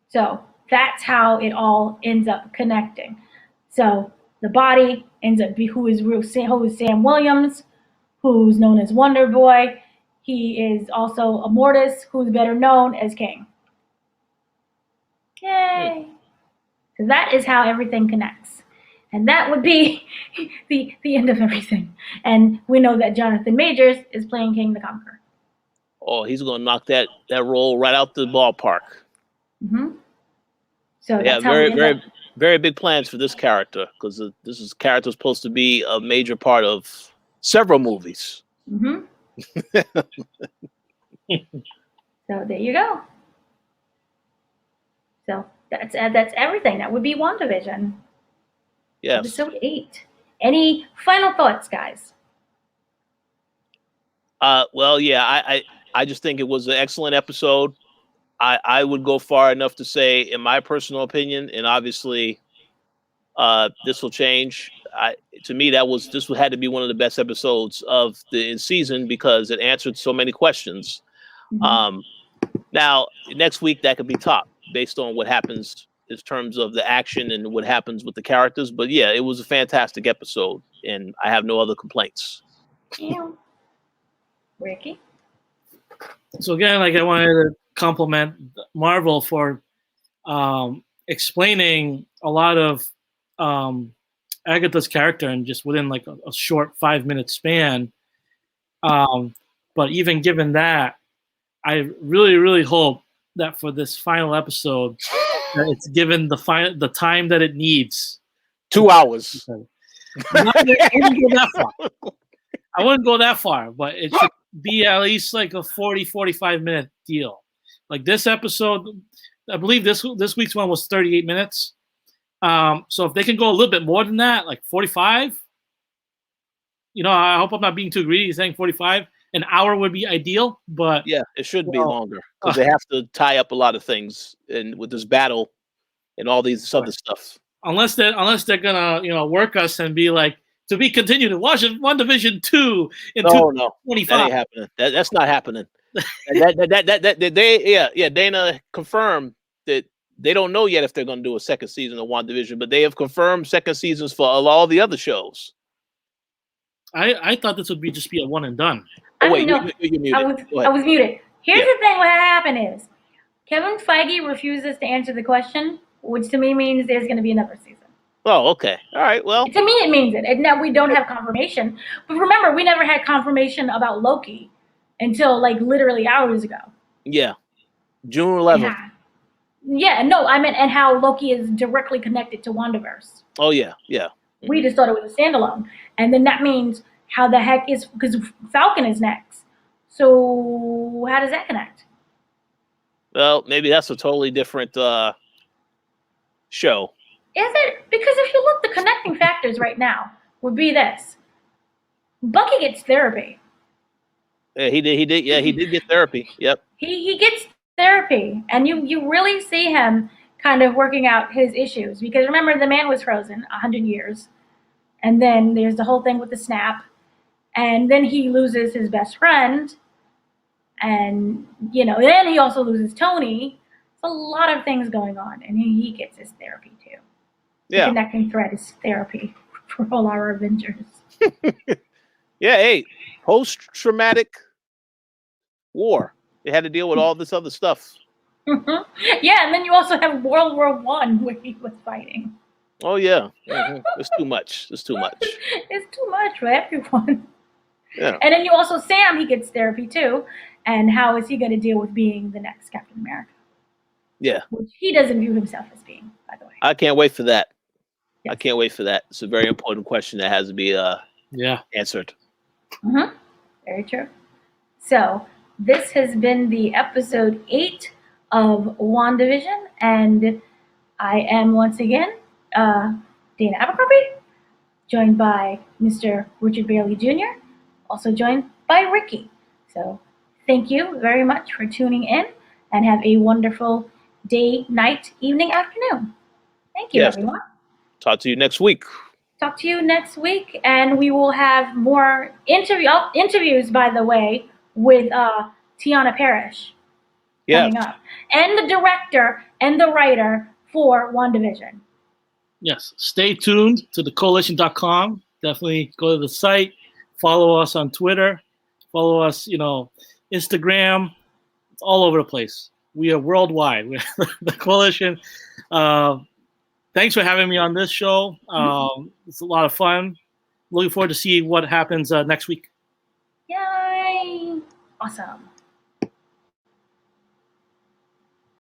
So that's how it all ends up connecting. So the body ends up who is Sam Williams, who's known as Wonder Boy. He is also Immortus, who's better known as King. Yay! So that is how everything connects. And that would be the end of everything. And we know that Jonathan Majors is playing King the Conqueror. Oh, he's going to knock that role right out the ballpark. So yeah, very big plans for this character, because this character is supposed to be a major part of several movies. So there you go. So that's everything. That would be WandaVision. Yes. Episode 8. Any final thoughts, guys? Well, yeah, I just think it was an excellent episode. I would go far enough to say, in my personal opinion, and obviously this will change. To me, this had to be one of the best episodes of the season, because it answered so many questions. Now, next week, that could be top based on what happens in terms of the action and what happens with the characters. But yeah, it was a fantastic episode, and I have no other complaints. Yeah. Ricky? So again, I wanted to compliment Marvel for explaining a lot of Agatha's character and just within a short 5-minute span. But even given that, I really, really hope that for this final episode, that it's given the time that it needs. 2 hours. I wouldn't go that far, but it should be at least a 40-45 minute deal. Like this episode, I believe this week's one was 38 minutes. So if they can go a little bit more than that, 45, I hope I'm not being too greedy saying 45. An hour would be ideal, but yeah, it should be longer, because they have to tie up a lot of things, and with this battle and all these other stuff. Unless they're gonna work us and be to be continued to watch WandaVision 2 in 2025. That ain't happening. That's not happening. Dana confirmed that they don't know yet if they're going to do a second season of WandaVision, but they have confirmed second seasons for all the other shows. I thought this would just be a one and done. Oh, wait, you're muted. I was muted. Here's the thing. What happened is Kevin Feige refuses to answer the question, which to me means there's going to be another season. Oh, okay. All right. Well, to me it means it. And now we don't have confirmation. But remember, we never had confirmation about Loki until literally hours ago. Yeah. June 11th. Yeah, no, I meant, and how Loki is directly connected to WandaVerse. Oh, yeah, yeah. We just thought it was a standalone. And then that means how the heck is, because Falcon is next. So how does that connect? Well, maybe that's a totally different show. Is it? Because if you look, the connecting factors right now would be this. Bucky gets therapy. Yeah, he did. Yeah, he did get therapy. Yep. He gets therapy, and you really see him kind of working out his issues, because remember, the man was frozen 100 years, and then there's the whole thing with the snap, and then he loses his best friend, and then he also loses Tony. It's a lot of things going on, and he gets his therapy too. Yeah. The connecting thread is therapy for all our Avengers. Yeah, hey, post-traumatic war. They had to deal with all this other stuff. Yeah, and then you also have World War I, where he was fighting. Oh, yeah. Mm-hmm. It's too much. It's too much. It's too much for everyone. Yeah. And then you also, Sam, he gets therapy too. And how is he going to deal with being the next Captain America? Yeah. Which he doesn't view himself as being, by the way. I can't wait for that. Yes. I can't wait for that. It's a very important question that has to be answered. Mm-hmm. Very true. So this has been the episode 8 of WandaVision, and I am once again Dana Abercrombie, joined by Mr. Richard Bailey Jr., also joined by Ricky. So thank you very much for tuning in, and have a wonderful day, night, evening, afternoon. Thank you, Yes. everyone. Talk to you next week. Talk to you next week, and we will have more interviews, by the way, with Tiana Parrish Yes. coming up, and the director and the writer for WandaVision. Yes. Stay tuned to the Koalition.com. Definitely go to the site. Follow us on Twitter. Follow us, Instagram. It's all over the place. We are worldwide. We're the Koalition. Thanks for having me on this show. It's a lot of fun. Looking forward to see what happens next week. Yay! Awesome.